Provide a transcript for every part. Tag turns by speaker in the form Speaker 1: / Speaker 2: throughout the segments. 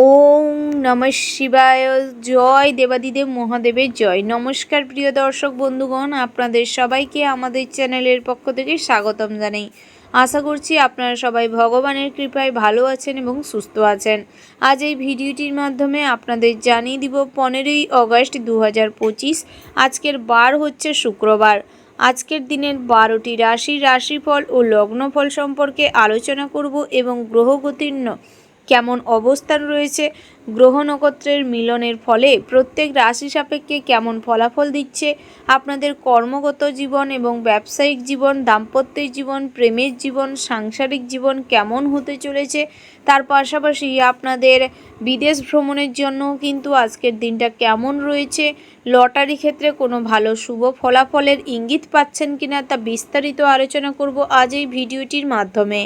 Speaker 1: ওম নমঃ শিবায়। জয় দেবাদিদেব মহাদেবের জয়। নমস্কার প্রিয় দর্শক বন্ধুগণ, আপনাদের সবাইকে আমাদের চ্যানেলের পক্ষ থেকে স্বাগতম জানাই। আশা করছি আপনারা সবাই ভগবানের কৃপায় ভালো আছেন এবং সুস্থ আছেন। আজ এই ভিডিওটির মাধ্যমে আপনাদের জানিয়ে দিব 15ই অগস্ট 2025। আজকের বার হচ্ছে শুক্রবার। আজকের দিনের 12টি রাশির রাশিফল ও লগ্নফল সম্পর্কে আলোচনা করব এবং গ্রহগতির কেমন অবস্থান রয়েছে, গ্রহ নক্ষত্রের মিলনের ফলে প্রত্যেক রাশি সাপেক্ষে কেমন ফলাফল দিচ্ছে, আপনাদের কর্মগত জীবন এবং ব্যবসায়িক জীবন, দাম্পত্যের জীবন, প্রেমের জীবন, সাংসারিক জীবন কেমন হতে চলেছে, তার পাশাপাশি আপনাদের বিদেশ ভ্রমণের জন্য কিন্তু আজকের দিনটা কেমন রয়েছে, লটারি ক্ষেত্রে কোনো ভালো শুভ ফলাফলের ইঙ্গিত পাচ্ছেন কিনা তা বিস্তারিত আলোচনা করব আজ এই ভিডিওটির মাধ্যমে।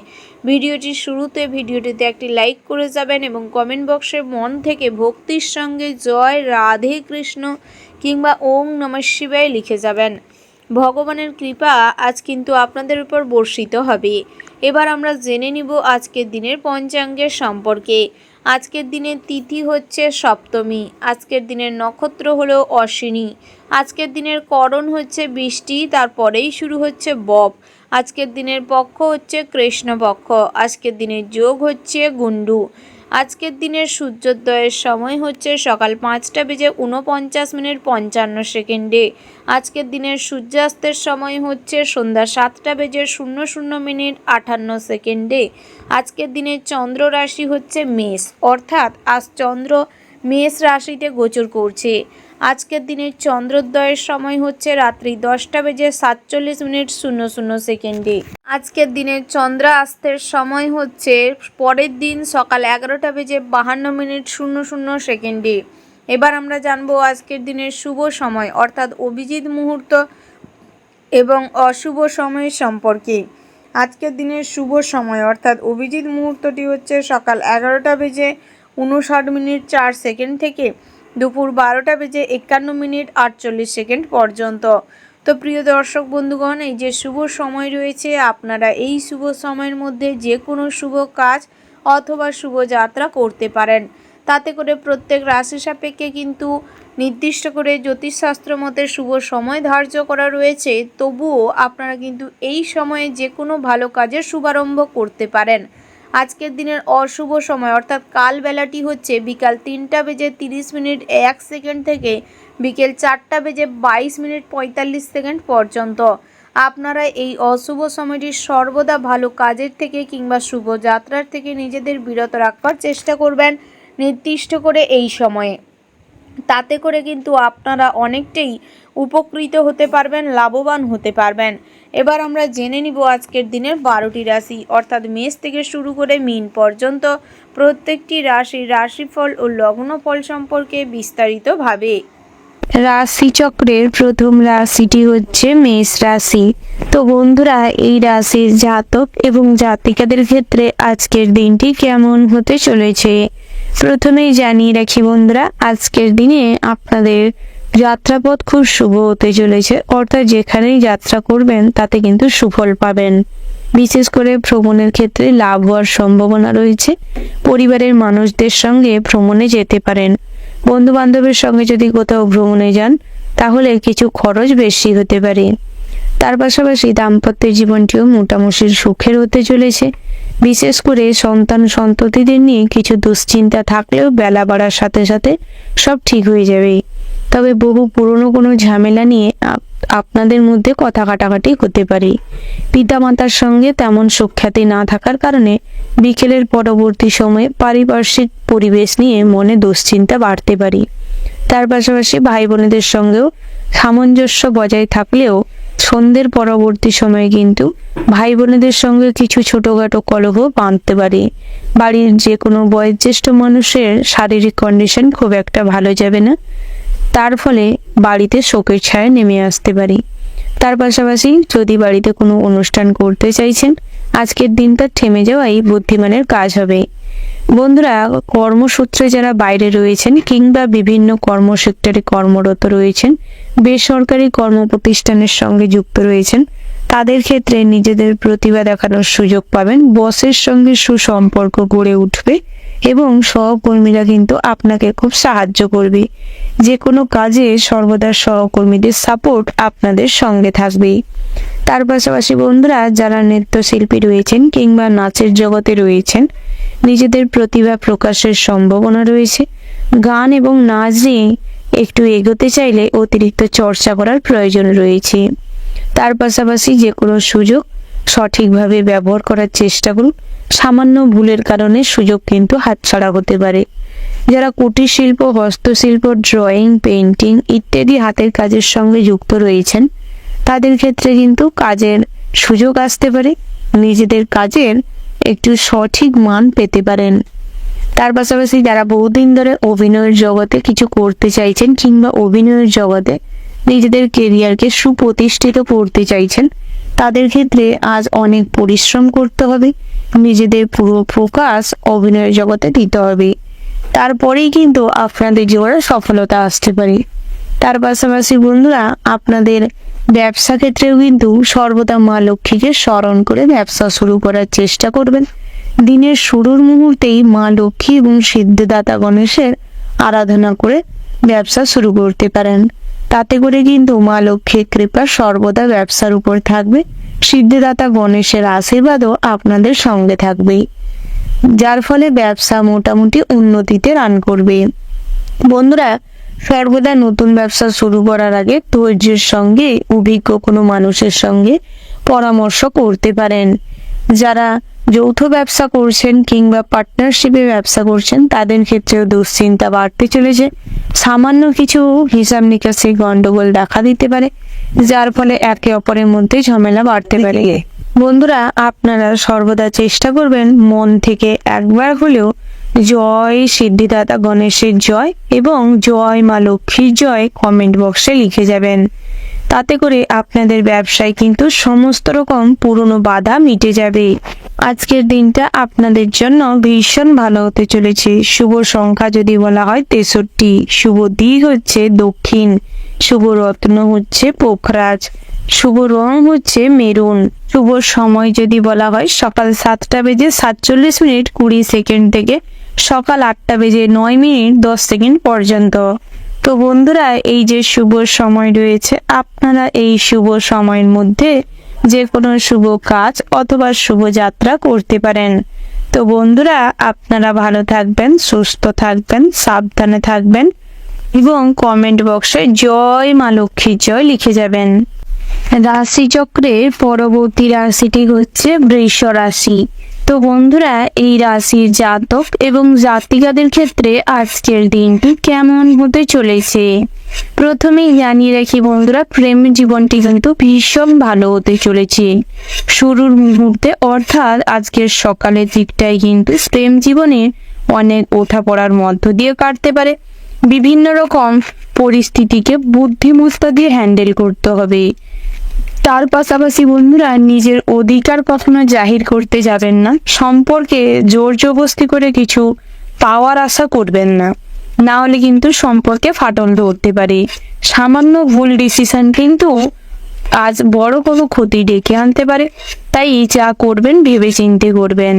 Speaker 1: ভিডিওটির শুরুতে ভিডিওটিতে একটি লাইক করে যাবেন এবং কমেন্ট বক্সে মন থেকে ভক্তির সঙ্গে জয় রাধে কৃষ্ণ কিংবা ওম নমঃ শিবায় লিখে যাবেন। ভগবানের কৃপা আজ কিন্তু আপনাদের উপর বর্ষিত হবে। এবার আমরা জেনে নিব আজকের দিনের পঞ্চাঙ্গের সম্পর্কে। আজকের দিনের তিথি হচ্ছে সপ্তমী। আজকের দিনের নক্ষত্র হলো অশ্বিনী। আজকের দিনের করণ হচ্ছে বৃষ্টি, তারপরেই শুরু হচ্ছে বব। আজকের দিনের পক্ষ হচ্ছে কৃষ্ণপক্ষ। আজকের দিনের যোগ হচ্ছে গুন্ডু। আজকের দিনের সূর্যোদয়ের সময় হচ্ছে সকাল 5:49:55। আজকের দিনের সূর্যাস্তের সময় হচ্ছে সন্ধ্যা 7:00:58। আজকের দিনের চন্দ্র রাশি হচ্ছে মেষ, অর্থাৎ আজ চন্দ্র মেষ রাশিতে গোচর করছে। আজকের দিনের চন্দ্রোদয়ের সময় হচ্ছে রাত্রি 10:47:00। আজকের দিনের চন্দ্রাস্তের সময় হচ্ছে পরের দিন সকাল 11:52:00। এবার আমরা জানবো আজকের দিনের শুভ সময় অর্থাৎ অভিজিৎ মুহূর্ত এবং অশুভ সময় সম্পর্কে। আজকের দিনের শুভ সময় অর্থাৎ অভিজিৎ মুহূর্তটি হচ্ছে সকাল 11:59:04 থেকে দুপুর 12:51:48 পর্যন্ত। তো প্রিয় দর্শক বন্ধুগণ, এই যে শুভ সময় রয়েছে, আপনারা এই শুভ সময়ের মধ্যে যে কোনো শুভ কাজ অথবা শুভ যাত্রা করতে পারেন। তাতে করে প্রত্যেক রাশি সাপেক্ষে কিন্তু নির্দিষ্ট করে জ্যোতিষশাস্ত্র মতে শুভ সময় ধার্য করা রয়েছে। তবুও আপনারা কিন্তু এই সময়ে যে কোনো ভালো কাজের শুভারম্ভ করতে পারেন। আজকের দিনের অশুভ সময় অর্থাৎ কাল বেলাটি হচ্ছে বিকাল 3:30:01 থেকে বিকেল 4:22:45 পর্যন্ত। আপনারা এই অশুভ সময়টি সর্বদা ভালো কাজের থেকে কিংবা শুভ যাত্রার থেকে নিজেদের বিরত রাখবার চেষ্টা করবেন নির্দিষ্ট করে এই সময়ে। তাতে করে কিন্তু আপনারা অনেকটাই উপকৃত হতে পারবেন, লাভবান হতে পারবেন। এবার আমরা জেনে নিব আজকের দিনের 12টি রাশি অর্থাৎ মেষ থেকে শুরু করে মীন পর্যন্ত প্রত্যেকটি রাশির রাশিফল ও লগ্নফল সম্পর্কে বিস্তারিতভাবে।
Speaker 2: রাশিচক্রের প্রথম রাশিটি হচ্ছে মেষ রাশি। তো বন্ধুরা, এই রাশির জাতক এবং জাতিকাদের ক্ষেত্রে আজকের দিনটি কেমন হতে চলেছে প্রথমেই জানিয়ে রাখি বন্ধুরা, আজকের দিনে আপনাদের যাত্রাপথ খুব শুভ হতে চলেছে, অর্থাৎ যেখানেই যাত্রা করবেন তাতে কিন্তু সুফল পাবেন। বিশেষ করে ভ্রমণের ক্ষেত্রে লাভ হওয়ার সম্ভাবনা রয়েছে। পরিবারের মানুষদের সঙ্গে ভ্রমণে যেতে পারেন। বন্ধু বান্ধবের সঙ্গে যদি কোথাও ভ্রমণে যান তাহলে কিছু খরচ বেশি হতে পারে। তার পাশাপাশি দাম্পত্যের জীবনটিও মোটামুটি সুখের হতে চলেছে। বিশেষ করে সন্তান সন্ততিদের নিয়ে কিছু দুশ্চিন্তা থাকলেও বেলা বাড়ার সাথে সাথে সব ঠিক হয়ে যাবে। তবে বহু পুরনো কোনো ঝামেলা নিয়ে আপনাদের মধ্যে কথা কাটাকাটি হতে পারে। পিতামাতার সঙ্গে তেমন সুখ্যাতি না থাকার কারণে বিকেলের পরবর্তী সময়ে পারিপার্শ্বিক পরিবেশ নিয়ে মনে দুশ্চিন্তা বাড়তে পারে। তার পাশাপাশি ভাই বোনেদের সঙ্গেও সামঞ্জস্য বজায় থাকলেও সন্ধ্যের পরবর্তী সময়ে কিন্তু ভাই বোনেদের সঙ্গে কিছু ছোটখাটো কলহ বাঁধতে পারে। বাড়ির যে কোনো বয়োজ্যেষ্ঠ মানুষের শারীরিক কন্ডিশন খুব একটা ভালো যাবে না, তার ফলে বাড়িতে শোকের ছায়া নেমে আসতে পারে। তার পাশাপাশি যদি বাড়িতে কোনো অনুষ্ঠান করতে চাইছেন, আজকের দিনটা থেমে যাওয়াই বুদ্ধিমানের কাজ হবে। বন্ধুরা, কর্মসূত্রে যারা বাইরে রয়েছেন কিংবা বিভিন্ন কর্মক্ষেত্রে কর্মরত রয়েছেন, বেসরকারি কর্মপ্রতিষ্ঠানের সঙ্গে যুক্ত রয়েছেন, তাদের ক্ষেত্রে নিজেদের প্রতিভা দেখানোর সুযোগ পাবেন। বসের সঙ্গে সুসম্পর্ক গড়ে উঠবে এবং সহকর্মীরা কিন্তু আপনাকে খুব সাহায্য করবে। যে কোনো কাজে সর্বদা সহকর্মীদের সাপোর্ট আপনাদের সঙ্গে থাকবে। তার পাশাপাশি বন্ধুরা, যারা নৃত্যশিল্পী রয়েছেন কিংবা নাচের জগতে রয়েছেন, নিজেদের প্রতিভা প্রকাশের সম্ভাবনা রয়েছে। গান এবং নাচ নিয়ে একটু এগোতে চাইলে অতিরিক্ত চর্চা করার প্রয়োজন রয়েছে। তার পাশাপাশি যে কোনো সুযোগ সঠিকভাবে ব্যবহার করার চেষ্টা করুন। সামান্য ভুলের কারণে সুযোগ কিন্তু হাতছাড়া হতে পারে। যারা কুটির শিল্প, হস্তশিল্প, ড্রয়িং, পেইন্টিং ইত্যাদি হাতের কাজের সঙ্গে যুক্ত রয়েছেন, তাদের ক্ষেত্রে কিন্তু কাজের সুযোগ আসতে পারে। নিজেদের কাজের একটু সঠিক মান পেতে পারেন। তার পাশাপাশি যারা বহুদিন ধরে অভিনয়ের জগতে কিছু করতে চাইছেন কিংবা অভিনয়ের জগতে নিজেদের কেরিয়ারকে সুপ্রতিষ্ঠিত করতে চাইছেন, তাদের ক্ষেত্রে আজ অনেক পরিশ্রম করতে হবে। নিজেদের পুরো ফোকাস অভিনয়ের জগতে দিতে হবে, তারপরেই কিন্তু আপনাদের জীবনে সফলতা আসতে পারে। তার পাশাপাশি বন্ধুরা, আপনাদের ব্যবসা ক্ষেত্রেও কিন্তু সর্বদা মা লক্ষ্মীকে স্মরণ করে ব্যবসা শুরু করার চেষ্টা করবেন। দিনের শুরুর মুহূর্তেই মা লক্ষ্মী এবং সিদ্ধিদাতা গণেশের আরাধনা করে ব্যবসা শুরু করতে পারেন। তাতে করে কিন্তু মা লক্ষ্মীর কৃপা সর্বদা ব্যবসার উপর থাকবে। সিদ্ধিদাতা গণেশের আশীর্বাদও আপনাদের সঙ্গে থাকবে, যার ফলে ব্যবসা মোটামুটি উন্নতিতে রান করবে। বন্ধুরা, সর্বদা নতুন ব্যবসা শুরু করার আগে ধৈর্যের সঙ্গে অভিজ্ঞ কোনো মানুষের সঙ্গে পরামর্শ করতে পারেন। যারা যৌথ ব্যবসা করছেন কিংবা পার্টনারশিপে ব্যবসা করছেন, তাদের ক্ষেত্রেও দুশ্চিন্তা বাড়তে চলেছে। সামান্য কিছু হিসাব নিকাশে গন্ডগোল দেখা দিতে পারে, যার ফলে একে অপরের মধ্যে ঝামেলা বাড়তে পারে। বন্ধুরা, আপনারা সর্বদা চেষ্টা করবেন মন থেকে একবার হলেও জয় সিদ্ধিদাতা গণেশের জয় এবং জয় মা লক্ষ্মীর জয় কমেন্ট বক্সে লিখে যাবেন। তাতে করে আপনাদের ব্যবসায় কিন্তু সমস্ত রকম পুরনো বাধা মিটে যাবে। আজকের দিনটা আপনাদের জন্য ভীষণ ভালো হতে চলেছে। শুভ সংখ্যা যদি বলা হয় 63, শুভ দিক হচ্ছে দক্ষিণ, শুভ রত্ন হচ্ছে পোখরাজ, শুভ রং হচ্ছে মেরুন, শুভ সময় যদি বলা হয় সকাল 7:47:20 থেকে সকাল 8:09:10 পর্যন্ত। তো বন্ধুরা, এই যে শুভ সময় রয়েছে, আপনারা এই শুভ সময়ের মধ্যে যে কোনো শুভ কাজ অথবা শুভ যাত্রা করতে পারেন। তো বন্ধুরা, আপনারা ভালো থাকবেন, সুস্থ থাকবেন, সাবধানে থাকবেন এবং কমেন্ট বক্সে জয় মা লক্ষ্মীর জয় লিখে যাবেন। রাশিচক্রের পরবর্তী রাশিটি হচ্ছে বৃষ রাশি। তো বন্ধুরা, এই রাশির জাতক এবং জাতিকাদের ক্ষেত্রে আজকের দিনটি কেমন হতে চলেছে প্রথমেই জানিয়ে রাখি বন্ধুরা, প্রেম জীবনটি কিন্তু ভীষণ ভালো হতে চলেছে। শুরুর মুহূর্তে অর্থাৎ আজকের সকালের দিকটাই কিন্তু প্রেম জীবনে অনেক ওঠাপড়ার মধ্য দিয়ে কাটতে পারে। বিভিন্ন রকম পরিস্থিতিকে বুদ্ধিমত্তা দিয়ে হ্যান্ডেল করতে হবে। তার পাশাপাশি বন্ধুরা, নিজের অধিকার কখনো জাহির করতে যাবেন না। সম্পর্কে জোর জবরদস্তি করে কিছু পাওয়ার আশা করবেন না, না হলে কিন্তু সম্পর্কে ফাটল ধরতে পারে। সামান্য ভুল ডিসিশন কিন্তু আজ বড় কোনো ক্ষতি ডেকে আনতে পারে, তাই যা করবেন ভেবেচিন্তে করবেন।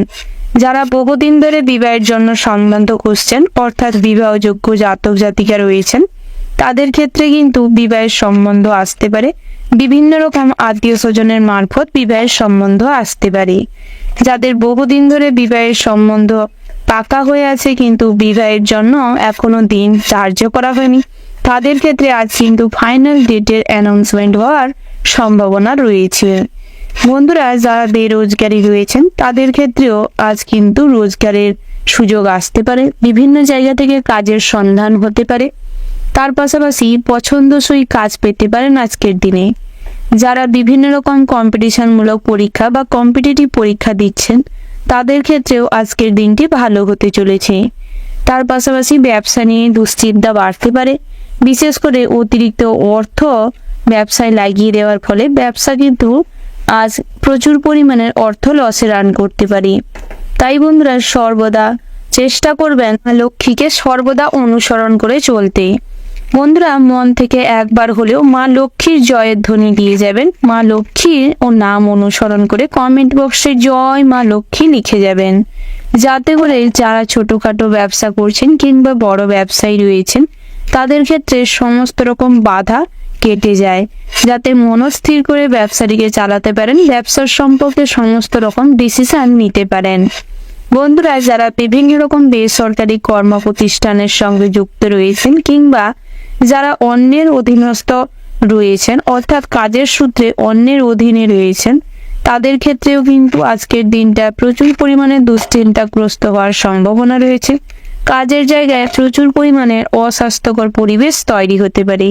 Speaker 2: যারা বহুদিন ধরে বিবাহের জন্য সম্বন্ধ খুঁজছেন অর্থাৎ বিবাহযোগ্য জাতক জাতিকা রয়েছেন, তাদের ক্ষেত্রে কিন্তু বিবাহের সম্বন্ধ আসতে পারে। বিভিন্ন রকম আত্মীয় স্বজনের মারফত বিবাহের সম্বন্ধ আসতে পারে। যাদের বহুদিন ধরে বিবাহের সম্বন্ধ পাকা হয়ে আছে কিন্তু বিবাহের জন্য এখনো দিন ধার্য করা হয়নি, তাদের ক্ষেত্রে আজ কিন্তু ফাইনাল ডেটের অ্যানাউন্সমেন্ট হওয়ার সম্ভাবনা রয়েছে। বন্ধুরা, যারা বেরোজগারি রয়েছেন তাদের ক্ষেত্রেও আজ কিন্তু রোজগারের সুযোগ আসতে পারে। বিভিন্ন জায়গা থেকে কাজের সন্ধান হতে পারে। তার পাশাপাশি পছন্দসই কাজ পেতে পারেন আজকের দিনে। যারা বিভিন্ন রকম কম্পিটিশনমূলক পরীক্ষা বা কম্পিটিটিভ পরীক্ষা দিচ্ছেন, তাদের ক্ষেত্রেও আজকের দিনটি ভালো হতে চলেছে। তার পাশাপাশি ব্যবসা নিয়ে দুশ্চিন্তা বাড়তে পারে। বিশেষ করে অতিরিক্ত অর্থ ব্যবসায় লাগিয়ে দেওয়ার ফলে ব্যবসা কিন্তু আজ প্রচুর পরিমাণের অর্থ লসে রান করতে পারি। তাই বন্ধুরা, সর্বদা চেষ্টা করবেন লক্ষ্মীকে সর্বদা অনুসরণ করে চলতে। বন্ধুরা, মন থেকে একবার হলেও মা লক্ষ্মীর জয়ের ধ্বনি দিয়ে যাবেন। মা লক্ষ্মীর ও নাম অনুসরণ করে কমেন্ট বক্সে জয় মা লক্ষ্মী লিখে যাবেন, যাতে করে যারা ছোটখাটো ব্যবসা করছেন কিংবা বড় ব্যবসায়ী রয়েছেন তাদের ক্ষেত্রে সমস্ত রকম বাধা কেটে যায়, যাতে মনস্থির করে ব্যবসাটিকে চালাতে পারেন, ব্যবসার সম্পর্কে সমস্ত রকম ডিসিশন নিতে পারেন। বন্ধুরা, যারা বিভিন্ন রকম বেসরকারি কর্ম প্রতিষ্ঠানের সঙ্গে যুক্ত রয়েছেন কিংবা যারা অন্যের অধীনস্থ রয়েছেন, অর্থাৎ কাজের সূত্রে অন্যের অধীনে রয়েছেন, তাদের ক্ষেত্রেও কিন্তু আজকের দিনটা প্রচুর পরিমাণে দুশ্চিন্তাগ্রস্ত হওয়ার সম্ভাবনা রয়েছে। কাজের জায়গায় প্রচুর পরিমাণে অস্বাস্থ্যকর পরিবেশ তৈরি হতে পারে,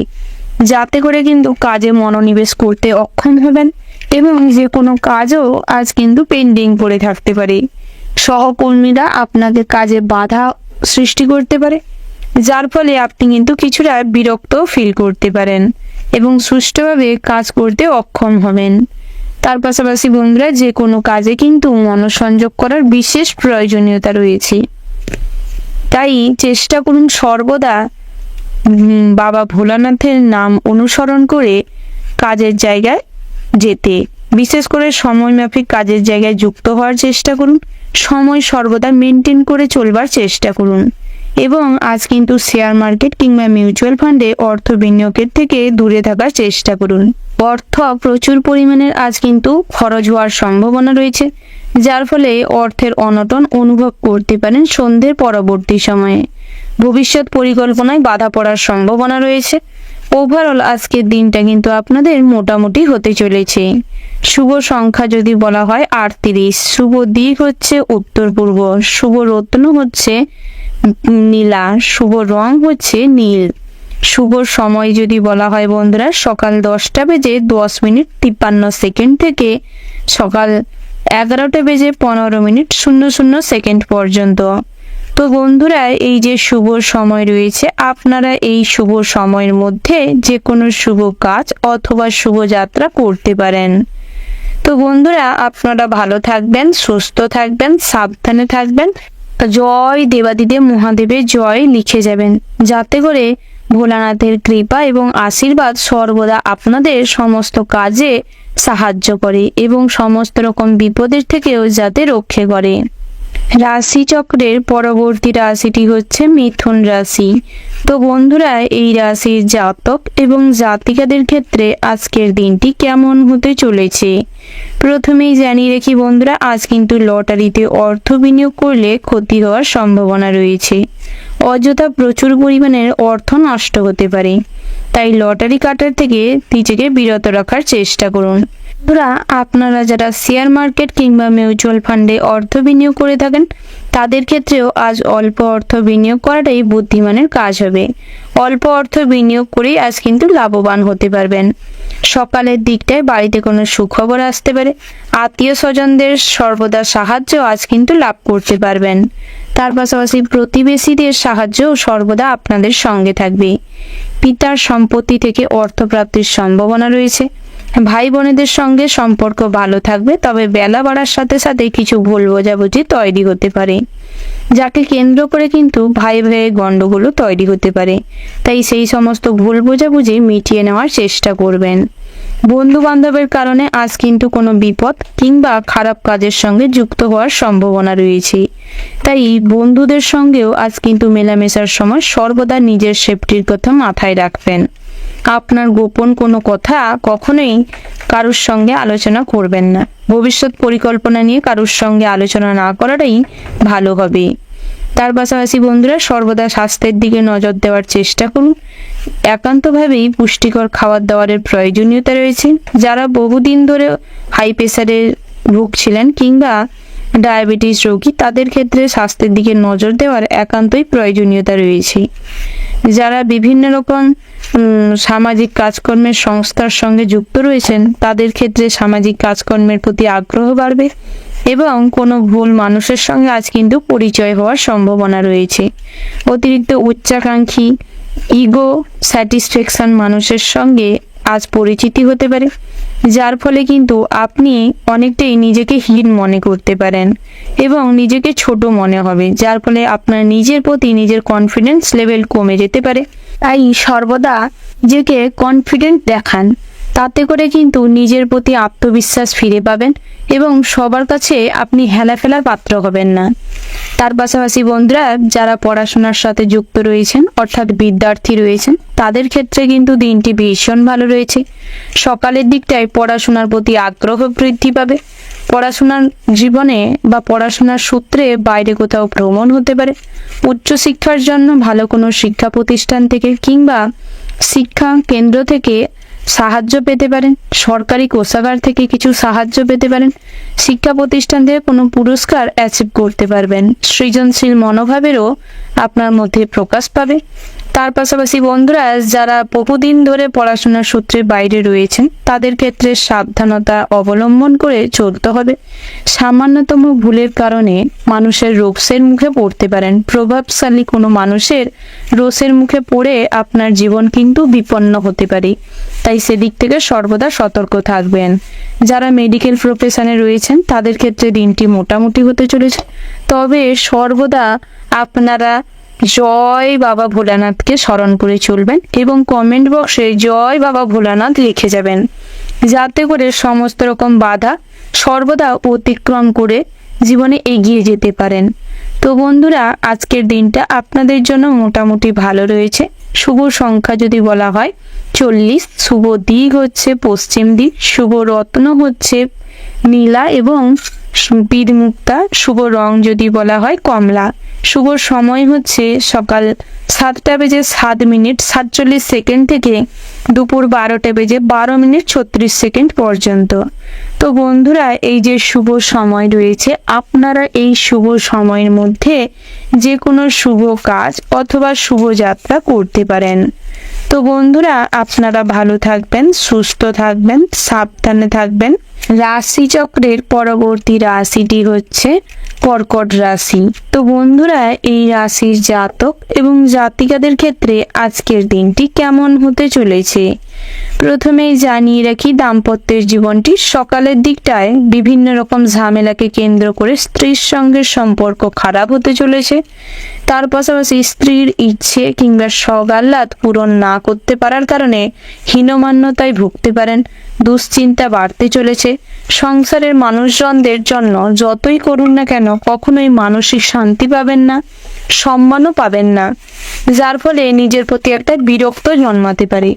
Speaker 2: যাতে করে কিন্তু কাজে মনোনিবেশ করতে অক্ষম হবেন এবং যে কোনো কাজও আজ কিন্তু পেন্ডিং পড়ে থাকতে পারে। সহকর্মীরা আপনাকে কাজে বাধা সৃষ্টি করতে পারে, যার ফলে আপনি কিন্তু কিছুটা বিরক্ত ফিল করতে পারেন এবং সুষ্ঠুভাবে কাজ করতে অক্ষম হবেন। তার পাশাপাশি বন্ধুরা, যে কোনো কাজে কিন্তু মনোসংযোগ করার বিশেষ প্রয়োজনীয়তা রয়েছে, তাই চেষ্টা করুন সর্বদা বাবা ভোলানাথের নাম অনুসরণ করে কাজের জায়গায় যেতে। বিশেষ করে সময়মাফিক কাজের জায়গায় যুক্ত হওয়ার চেষ্টা করুন, সময় সর্বদা মেনটেন করে চলবার চেষ্টা করুন এবং আজ কিন্তু শেয়ার মার্কেট কিংবা মিউচুয়াল ফান্ডে অর্থ বিনিয়োগের থেকে দূরে থাকার চেষ্টা করুন। অর্থ প্রচুর পরিমাণের আজ কিন্তু খরচ হওয়ার সম্ভাবনা রয়েছে, যার ফলে অর্থের অনটন অনুভব করতে পারেন সন্ধ্যের পরবর্তী সময়ে। ভবিষ্যৎ পরিকল্পনায় বাধা পড়ার সম্ভাবনা রয়েছে। ওভারঅল আজকের দিনটা কিন্তু আপনাদের মোটামুটি হতে চলেছে। শুভ সংখ্যা যদি বলা হয় 38, শুভ দিক হচ্ছে উত্তর পূর্ব, শুভ রত্ন হচ্ছে নীলা, শুভ রং হচ্ছে নীল। শুভ সময় যদি বলা হয় বন্ধুরা, সকাল 10:10:53 থেকে সকাল 11:15:00 পর্যন্ত। তো বন্ধুরা, এই যে শুভ সময় রয়েছে, আপনারা এই শুভ সময়ের মধ্যে যে কোনো শুভ কাজ অথবা শুভ যাত্রা করতে পারেন। তো বন্ধুরা, আপনারা ভালো থাকবেন, সুস্থ থাকবেন, সাবধানে থাকবেন। জয় দেবাদিদেব মহাদেবের জয় লিখে যাবেন, যাতে করে ভোলানাথের কৃপা এবং আশীর্বাদ সর্বদা আপনাদের সমস্ত কাজে সাহায্য করে এবং সমস্ত রকম বিপদের থেকেও যাতে রক্ষা করে। রাশিচক্রের পরবর্তী রাশিটি হচ্ছে মিথুন রাশি। তো বন্ধুরা, এই রাশির জাতক এবং জাতিকাদের ক্ষেত্রে আজকের দিনটি কেমন হতে চলেছে প্রথমেই জানিয়ে রাখি বন্ধুরা, আজ কিন্তু লটারিতে অর্থ বিনিয়োগ করলে ক্ষতি হওয়ার সম্ভাবনা রয়েছে। অযথা প্রচুর পরিমাণের অর্থ নষ্ট হতে পারে, তাই লটারি কাটার থেকে নিজেকে বিরত রাখার চেষ্টা করুন। বন্ধুরা, আপনারা যারা শেয়ার মার্কেট কিংবা মিউচুয়াল ফান্ডে অর্থ বিনিয়োগ করে থাকেন, তাদের ক্ষেত্রেও আজ অল্প অর্থ বিনিয়োগ করাটাই বুদ্ধিমানের কাজ হবে। অল্প অর্থ বিনিয়োগ করেই আজ কিন্তু লাভবান হতে পারবেন। সকালের দিকটায় বাড়িতে কোনো সুখবর আসতে পারে, আত্মীয় স্বজনদের সর্বদা সাহায্য আজ কিন্তু লাভ করতে পারবেন। তার পাশাপাশি প্রতিবেশীদের সাহায্যও সর্বদা আপনাদের সঙ্গে থাকবে। পিতার সম্পত্তি থেকে অর্থপ্রাপ্তির সম্ভাবনা রয়েছে। ভাই বোনেদের সঙ্গে সম্পর্ক ভালো থাকবে, তবে বেলা বাড়ার সাথে সাথে কিছু ভুল বোঝাবুঝি তৈরি হতে পারে, যাকে কেন্দ্র করে কিন্তু ভাই ভাইয়ের গণ্ডগোলও তৈরি হতে পারে। তাই সেই সমস্ত ভুল বোঝাবুঝি মিটিয়ে নেওয়ার চেষ্টা করবেন। বন্ধু বান্ধবের কারণে আজ কিন্তু কোনো বিপদ কিংবা খারাপ কাজের সঙ্গে যুক্ত হওয়ার সম্ভাবনা রয়েছে, তাই বন্ধুদের সঙ্গেও আজ কিন্তু মেলামেশার সময় সর্বদা নিজের সেফটির কথা মাথায় রাখবেন। আপনার গোপন কোনো কথা কখনোই কারুর সঙ্গে আলোচনা করবেন না। ভবিষ্যৎ পরিকল্পনা নিয়ে কারুর সঙ্গে আলোচনা না করাটাই ভালো হবে। তার পাশাপাশি বন্ধুরা, সর্বদা স্বাস্থ্যের দিকে নজর দেওয়ার চেষ্টা করুন। একান্তভাবেই পুষ্টিকর খাবার দাবারের প্রয়োজনীয়তা রয়েছে। যারা বহুদিন ধরে হাই প্রেসারের ভুগছিলেন কিংবা ডায়াবেটিস রোগী, তাদের ক্ষেত্রে স্বাস্থ্যের দিকে নজর দেওয়ার একান্তই প্রয়োজনীয়তা রয়েছে। যারা বিভিন্ন রকম সামাজিক কাজকর্মের সংস্থার সঙ্গে যুক্ত রয়েছেন, তাদের ক্ষেত্রে সামাজিক কাজকর্মের প্রতি আগ্রহ বাড়বে এবং কোনো ভুল মানুষের সঙ্গে আজ কিন্তু পরিচয় হওয়ার সম্ভাবনা রয়েছে। অতিরিক্ত উচ্চাকাঙ্ক্ষী ইগো স্যাটিসফ্যাকশন মানুষের সঙ্গে আজ পরিচিতি হতে পারে, যার ফলে কিন্তু আপনি অনেকটাই নিজেকে হীন মনে করতে পারেন এবং নিজেকে ছোট মনে হবে, যার ফলে আপনার নিজের প্রতি নিজের কনফিডেন্স লেভেল কমে যেতে পারে। তাই সর্বদা নিজেকে কনফিডেন্ট দেখান, তাতে করে কিন্তু নিজের প্রতি আত্মবিশ্বাস ফিরে পাবেন এবং সবার কাছে আপনি হেলাফেলার পাত্র হবেন না। তার পাশাপাশি বন্ধুরা, যারা পড়াশোনার সাথে যুক্ত রয়েছেন অর্থাৎ বিদ্যার্থী রয়েছেন, তাদের ক্ষেত্রে কিন্তু দিনটি ভীষণ ভালো রয়েছে। সকালের দিকটায় পড়াশোনার প্রতি আগ্রহ বৃদ্ধি পাবে। পড়াশোনার জীবনে বা পড়াশোনার সূত্রে বাইরে কোথাও ভ্রমণ হতে পারে। উচ্চশিক্ষার জন্য ভালো কোনো শিক্ষা প্রতিষ্ঠান থেকে কিংবা শিক্ষা কেন্দ্র থেকে সাহায্য পেতে পারেন। সরকারি কোষাগার থেকে কিছু সাহায্য পেতে পারেন। শিক্ষা প্রতিষ্ঠান থেকে কোনো পুরস্কার অ্যাচিভ করতে পারবেন। সৃজনশীল মনোভাবেরও আপনার মধ্যে প্রকাশ পাবে। তার পাশাপাশি বন্ধুরা, যারা বহুদিন ধরে পড়াশোনার সূত্রে বাইরে রয়েছেন, তাদের ক্ষেত্রে সাবধানতা অবলম্বন করে চলতে হবে। সামান্যতম ভুলের কারণে মানুষের রোষের মুখে পড়তে পারেন। প্রভাবশালী কোনো মানুষের রোষের মুখে পড়ে আপনার জীবন কিন্তু বিপন্ন হতে পারে। তাই সেদিক থেকে সর্বদা সতর্ক থাকবেন। যারা মেডিকেল প্রফেশনে রয়েছেন, তাদের ক্ষেত্রে দিনটি মোটামুটি হতে চলেছে। তবে সর্বদা আপনারা জয় বাবা ভোলানাথকে স্মরণ করে চলবেন এবং কমেন্ট বক্সে জয় বাবা ভোলানাথ লিখে যাবেন, যাতে করে সমস্ত রকম বাধা সর্বদা অতিক্রম করে জীবনে এগিয়ে যেতে পারেন। তো বন্ধুরা, আজকের দিনটা আপনাদের জন্য মোটামুটি ভালো রয়েছে। শুভ সংখ্যা যদি বলা হয় 40, শুভ দিক হচ্ছে পশ্চিম দিক, শুভ রত্ন হচ্ছে নীলা এবং বীরমুক্তা, শুভ রং যদি বলা হয় কমলা, শুভ সময় হচ্ছে সকাল 7:07:47 থেকে দুপুর 12:12:36 পর্যন্ত। তো বন্ধুরা, এই যে শুভ সময় রয়েছে, আপনারা এই শুভ সময়ের মধ্যে যে কোনো শুভ কাজ অথবা শুভ যাত্রা করতে পারেন। তো বন্ধুরা, আপনারা ভালো থাকবেন, সুস্থ থাকবেন, সাবধানে থাকবেন। রাশিচক্রের পরবর্তী রাশিটি হচ্ছে কর্কট রাশি। তো বন্ধুরা, এই রাশির জাতক এবং জাতিকাদের ক্ষেত্রে আজকের দিনটি কেমন হতে চলেছে প্রথমেই জানিয়ে রাখি, দাম্পত্যের জীবনটি সকালের দিকটায় বিভিন্ন রকম ঝামেলাকে কেন্দ্র করে স্ত্রীর সঙ্গে সম্পর্ক খারাপ হতে চলেছে। তার পাশাপাশি স্ত্রীর ইচ্ছে কিংবা সগাল্লাদ পূরণ না করতে পারার কারণে হীনমান্যতায় ভুগতে পারেন। দুশ্চিন্তা বাড়তে চলেছে। সংসারের মানুষজনদের জন্য যতই করুন না কেন, কখনোই মানসিক শান্তি পাবেন না, সম্মানও পাবেন না, যার ফলে নিজের প্রতি একটা বিরক্ত জন্মাতে পারে।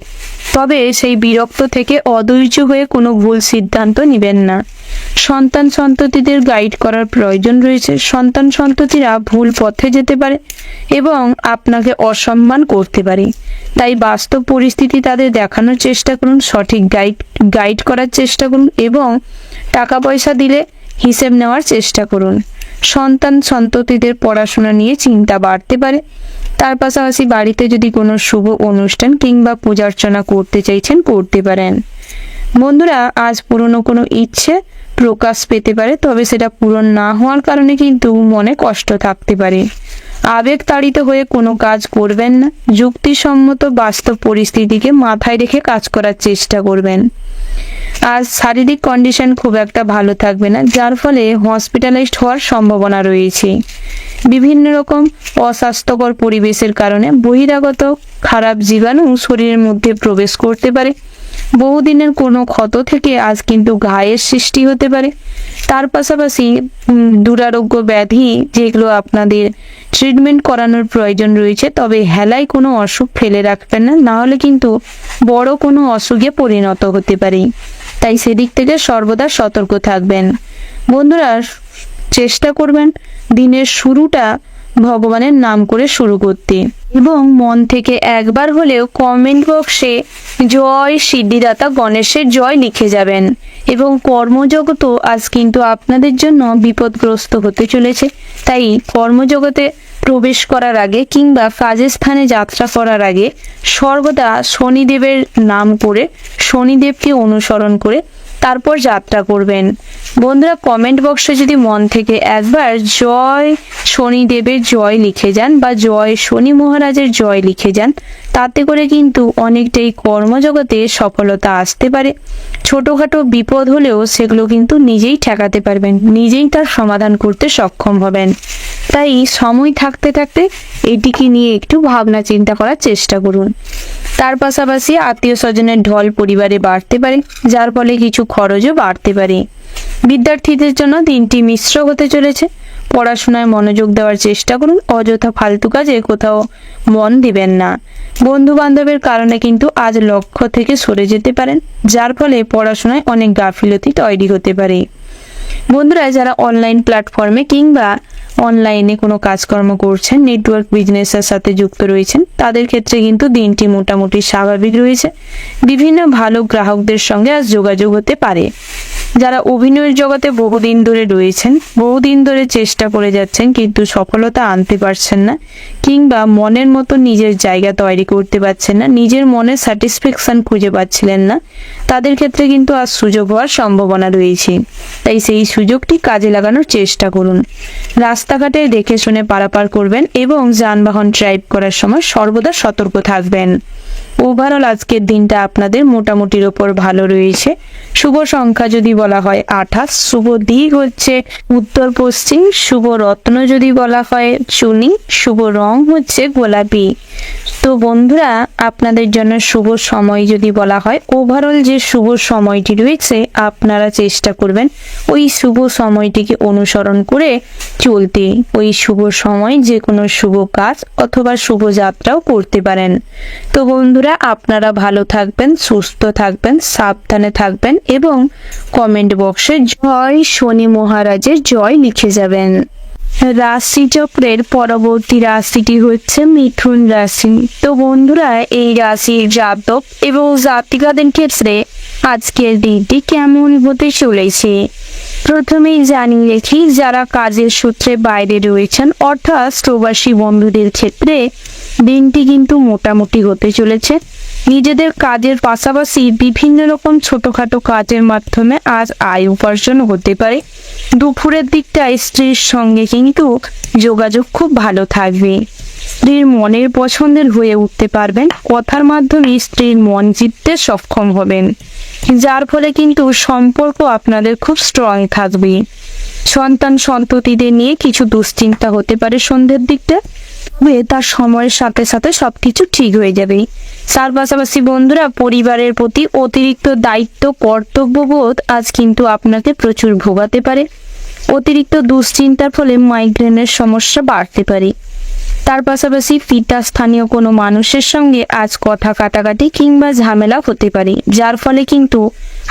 Speaker 2: তবে সেই বিরক্ত থেকে অধৈর্য হয়ে কোনো ভুল সিদ্ধান্ত নেবেন না। সন্তান সন্ততিদের গাইড করার প্রয়োজন রয়েছে। সন্তান সন্ততিরা ভুল পথে যেতে পারে এবং আপনাকে অসম্মান করতে পারে। তাই বাস্তব পরিস্থিতি তাদের দেখানোর চেষ্টা করুন, সঠিক গাইড করার চেষ্টা করুন এবং টাকা পয়সা দিলে হিসেব নেওয়ার চেষ্টা করুন। সন্তান সন্ততিদের পড়াশোনা নিয়ে চিন্তা বাড়তে পারে। তার পাশাপাশি বাড়িতে যদি কোনো শুভ অনুষ্ঠান কিংবা পূজা অর্চনা করতে চাইছেন, করতে পারেন। বন্ধুরা, আজ পুরনো কোনো ইচ্ছে প্রকাশ পেতে পারে, তবে সেটা পূরণ না হওয়ার কারণে কিন্তু মনে কষ্ট থাকতে পারে। আবেগ তাড়িত হয়ে কোনো কাজ করবেন না। যুক্তিসম্মত বাস্তব পরিস্থিতিকে মাথায় রেখে কাজ করার চেষ্টা করবেন। আজ শারীরিক কন্ডিশন খুব একটা ভালো থাকবে না, যার ফলে হসপিটালাইজড হওয়ার সম্ভাবনা রয়েছে। বিভিন্ন রকম অস্বাস্থ্যকর পরিবেশের কারণে বহিরাগত খারাপ জীবাণু শরীরের মধ্যে প্রবেশ করতে পারে। বহুদিনের কোনো ক্ষত থেকে আজ কিন্তু ঘায়ের সৃষ্টি হতে পারে। তার পাশাপাশি দুরারোগ্য ব্যাধি যেগুলো আপনাদের ট্রিটমেন্ট করানোর প্রয়োজন রয়েছে, তবে হেলায় কোনো অসুখ ফেলে রাখবেন না, না হলে কিন্তু বড় কোনো অসুখে পরিণত হতে পারে। তাই সেদিক থেকে সর্বদা সতর্ক থাকবেন। বন্ধুরা, চেষ্টা করবেন দিনের শুরুটা ভগবানের নাম করে শুরু করতে এবং মন থেকে একবার হলেও কমেন্ট বক্সে জয় সিদ্ধিদাতা গণেশের জয় লিখে যাবেন। এবং কর্মজগত আজ কিন্তু আপনাদের জন্য বিপদগ্রস্ত হতে চলেছে। তাই কর্মজগতে প্রবেশ করার আগে কিংবা কাজের স্থানে যাত্রা করার আগে সর্বদা শনিদেবের নাম করে, শনিদেবকে অনুসরণ করে তারপর যাত্রা করবেন। বন্ধুরা, কমেন্ট বক্সে যদি মন থেকে একবার জয় শনিদেবের জয় লিখে যান বা জয় শনি মহারাজের জয় লিখে যান, তাতে করে কিন্তু অনেকটাই কর্মজগতে সফলতা আসতে পারে। ছোটোখাটো বিপদ হলেও সেগুলো কিন্তু নিজেই ঠেকাতে পারবেন, নিজেই তার সমাধান করতে সক্ষম হবেন। তাই সময় থাকতে থাকতে এটিকে নিয়ে একটু ভাবনা চিন্তা করার চেষ্টা করুন। তার পাশাপাশি আত্মীয় স্বজনের ঢল পরিবারে বাড়তে পারে, যার ফলে কিছু খরচও বাড়তে পারে। বিদ্যার্থীদের জন্য দিনটি মিশ্র হতে চলেছে। পড়াশোনায় মনোযোগ দেওয়ার চেষ্টা করুন, অযথা ফালতু কাজে কোথাও মন দিবেন না। বন্ধু বান্ধবের কারণে কিন্তু আজ লক্ষ্য থেকে সরে যেতে পারেন, যার ফলে পড়াশোনায় অনেক গাফিলতি তৈরি হতে পারে। বন্ধুরা, যারা অনলাইন প্ল্যাটফর্মে কিংবা অনলাইনে কোনো কাজকর্ম করছেন, নেটওয়ার্ক বিজনেসের সাথে যুক্ত রয়েছেন, তাদের ক্ষেত্রে কিন্তু দিনটি মোটামুটি স্বাভাবিক রয়েছে। বিভিন্ন ভালো গ্রাহকদের সঙ্গে আজ যোগাযোগ হতে পারে। যারা অভিনয়ের জগতে বহুদিন ধরে রয়েছেন, বহুদিন ধরে চেষ্টা করে যাচ্ছেন কিন্তু সফলতা আনতে পারছেন না, কিংবা মনের মতো নিজের জায়গা তৈরি করতে পারছেন না, নিজের মনে স্যাটিসফ্যাকশন খুঁজে পাচ্ছিলেন না, তাদের ক্ষেত্রে কিন্তু আজ সুযোগ হওয়ার সম্ভাবনা রয়েছে। তাই সেই সুযোগটি কাজে লাগানোর চেষ্টা করুন। রাস্তাঘাটে দেখে শুনে পারাপার করবেন এবং যানবাহন ড্রাইভ করার সময় সর্বদা সতর্ক থাকবেন। ওভারঅল আজকের দিনটা আপনাদের মোটামুটির ওপর ভালো রয়েছে। শুভ সংখ্যা যদি বলা হয় 28, শুভ দিক হচ্ছে উত্তর পশ্চিম, শুভ রত্ন যদি বলা হয় চুনি, শুভ রং হচ্ছে গোলাপি। তো বন্ধুরা, আপনাদের জন্য শুভ সময় যদি বলা হয়, ওভারঅল যে শুভ সময়টি রয়েছে আপনারা চেষ্টা করবেন ওই শুভ সময়টিকে অনুসরণ করে চলতে। ওই শুভ সময় যে কোনো শুভ কাজ অথবা শুভ যাত্রাও করতে পারেন। তো বন্ধুরা, আপনারা ভালো থাকবেন, সুস্থ থাকবেন, সাবধানে থাকবেন এবং কমেন্ট বক্সে জয় শনি মহারাজের জয় লিখে যাবেন। রাশিচক্রের পরবর্তী রাশিটি হচ্ছে মিথুন রাশি। তো বন্ধুরা, এই রাশির জাতক এবং জাতিকাদের ক্ষেত্রে আজকের দিনটি কেমন হতে চলেছে প্রথমেই জানিয়ে রেখি, যারা কাজের সূত্রে বাইরে রয়েছেন অর্থাৎ প্রবাসী বন্ধুদের ক্ষেত্রে দিনটি কিন্তু মোটামুটি হতে চলেছে। নিজেদের কাজের পাশাপাশি বিভিন্ন রকম ছোটখাটো কাজের মাধ্যমে আজ আয় উপার্জন হতে পারে। দুপুরের দিকটায় স্ত্রীর সঙ্গে কিন্তু যোগাযোগ খুব ভালো থাকবে। স্ত্রীর মনের পছন্দের হয়ে উঠতে পারবেন, কথার মাধ্যমে স্ত্রীর মন জিততে সক্ষম হবেন, যার ফলে কিন্তু সম্পর্ক আপনাদের খুব স্ট্রং থাকবে। সন্তান সন্ততিদের নিয়ে কিছু দুশ্চিন্তা হতে পারে সন্ধ্যের দিকটা, তার সময়ের সাথে সাথে সবকিছু ঠিক হয়ে যাবে। তার পাশাপাশি বন্ধুরা, পরিবারের প্রতি অতিরিক্ত দায়িত্ব কর্তব্যবোধ আজ কিন্তু আপনাকে প্রচুর ভোগাতে পারে। অতিরিক্ত দুশ্চিন্তার ফলে মাইগ্রেনের সমস্যা বাড়তে পারে। তার পাশাপাশি পিতা স্থানীয় কোনো মানুষের সঙ্গে আজ কথা কাটাকাটি কিংবা ঝামেলা হতে পারে, যার ফলে কিন্তু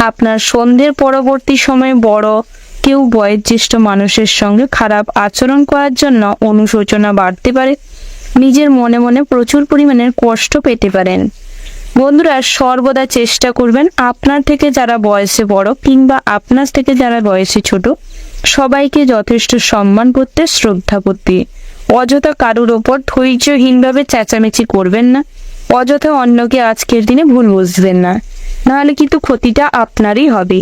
Speaker 2: আপনার সন্ধ্যের পরবর্তী সময়ে বড় কেউ বয়োজ্যেষ্ঠ মানুষের সঙ্গে খারাপ আচরণ করার জন্য অনুশোচনা বাড়তে পারে। নিজের মনে মনে প্রচুর পরিমাণের কষ্ট পেতে পারেন। বন্ধুরা, সর্বদা চেষ্টা করবেন আপনার থেকে যারা বয়সে বড় কিংবা আপনার থেকে যারা বয়সে ছোট সবাইকে যথেষ্ট সম্মান করতে, শ্রদ্ধা করতে। অযথা কারুর ওপর ধৈর্যহীনভাবে চেঁচামেচি করবেন না, অযথা অন্যকে আজকের দিনে ভুল বুঝবেন না, নাহলে কিন্তু ক্ষতিটা আপনারই হবে।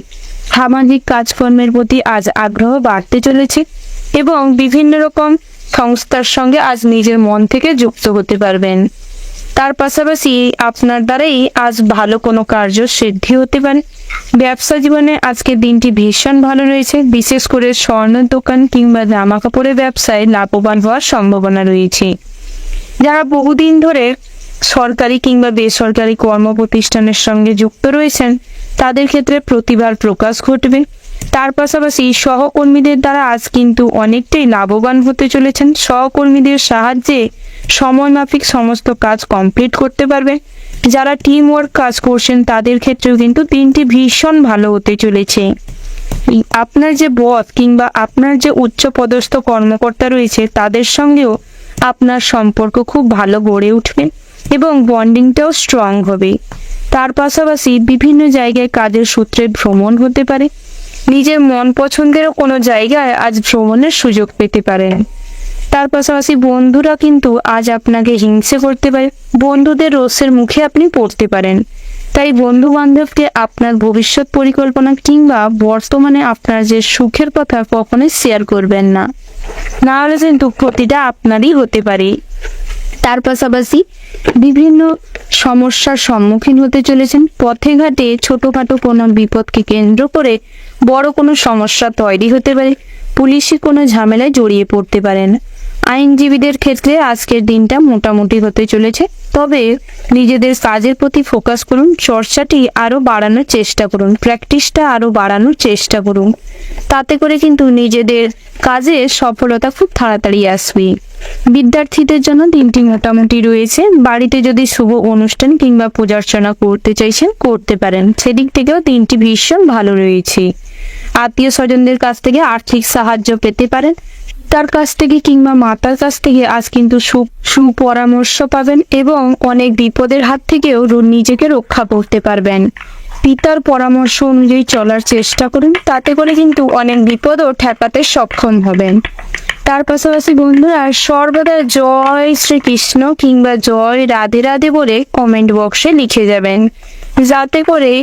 Speaker 2: সামাজিক কাজকর্মের প্রতি আজ আগ্রহ বাড়তে চলেছে এবং বিভিন্ন রকম সংস্থার সঙ্গে আজ নিজের মন থেকে যুক্ত হতে পারবেন। তার পাশাপাশি আপনার দ্বারাই আজ ভালো কোনো কার্য সিদ্ধি হতে পারে। ব্যবসা জীবনে আজকের দিনটি ভীষণ ভালো রয়েছে, বিশেষ করে স্বর্ণের দোকান কিংবা জামা কাপড়ের ব্যবসায় লাভবান হওয়ার সম্ভাবনা রয়েছে। যারা বহুদিন ধরে সরকারি কিংবা বেসরকারি কর্ম প্রতিষ্ঠানের সঙ্গে যুক্ত রয়েছেন তাদের ক্ষেত্রে প্রতিভার প্রকাশ ঘটবে। তার পাশাপাশি সহকর্মীদের দ্বারা আজ কিন্তু অনেকটাই লাভবান হতে চলেছেন। সহকর্মীদের সাহায্যে সময়মাফিক সমস্ত কাজ কমপ্লিট করতে পারবে। যারা টিম ওয়ার্ক কাজ করছেন তাদের ক্ষেত্রেও কিন্তু দিনটি ভীষণ ভালো হতে চলেছে। আপনার যে বস কিংবা আপনার যে উচ্চপদস্থ কর্মকর্তা রয়েছে তাদের সঙ্গেও আপনার সম্পর্ক খুব ভালো গড়ে উঠবে এবং বন্ডিংটাও স্ট্রং হবে। তার পাশাপাশি বিভিন্ন জায়গায় কাজের সূত্রে ভ্রমণ হতে পারে। নিজের মন পছন্দের কোনো জায়গায় আজ ভ্রমণের সুযোগ পেতে পারেন। তার পাশাপাশি বন্ধুরা কিন্তু আজ আপনাকে হিংসে করতে পারে, বন্ধুদের রোষের মুখে আপনি পড়তে পারেন। তাই বন্ধু বান্ধবকে আপনার ভবিষ্যৎ পরিকল্পনা কিংবা বর্তমানে আপনার যে সুখের কথা কখনোই শেয়ার করবেন না, না হলে কিন্তু ক্ষতিটা আপনারই হতে পারে। তার পাশাপাশি বিভিন্ন সমস্যার সম্মুখীন হতে চলেছেন। পথে ঘাটে ছোটখাটো কোনো বিপদকে কেন্দ্র করে বড় কোনো সমস্যা তৈরি হতে পারে। পুলিশি কোনো ঝামেলায় জড়িয়ে পড়তে পারেন। আইনজীবীদের ক্ষেত্রে আজকের দিনটা মোটামুটি হতে চলেছে, তবে নিজেদের কাজের প্রতি ফোকাস করুন, চর্চাটি আরও বাড়ানোর চেষ্টা করুন, প্র্যাকটিসটা আরও বাড়ানোর চেষ্টা করুন। তাতে করে কিন্তু নিজেদের কাজে সফলতা খুব তাড়াতাড়ি আসবে। বিদ্যার্থীদের জন্য দিনটি মোটামুটি রয়েছে। বাড়িতে যদি শুভ অনুষ্ঠান কিংবা পূজার্চনা করতে চাইছেন করতে পারেন, সেদিক থেকেও দিনটি ভীষণ ভালো রয়েছে। আত্মীয় স্বজনদের কাছ থেকে আর্থিক সাহায্য পেতে পারেন। তার কাছ থেকে কিংবা মাতার কাছ থেকে আজ কিন্তু সুপরামর্শ পাবেন এবং অনেক বিপদের হাত থেকেও নিজেকে রক্ষা করতে পারবেন। পিতার পরামর্শ অনুযায়ী চলার চেষ্টা করুন, তাতে করে কিন্তু অনেক বিপদও ঠেকাতে সক্ষম হবেন। তার পাশাপাশি বন্ধুরা সর্বদা জয় শ্রীকৃষ্ণ কিংবা জয় রাধে রাধে বলে কমেন্ট বক্সে লিখে যাবেন, যাতে করে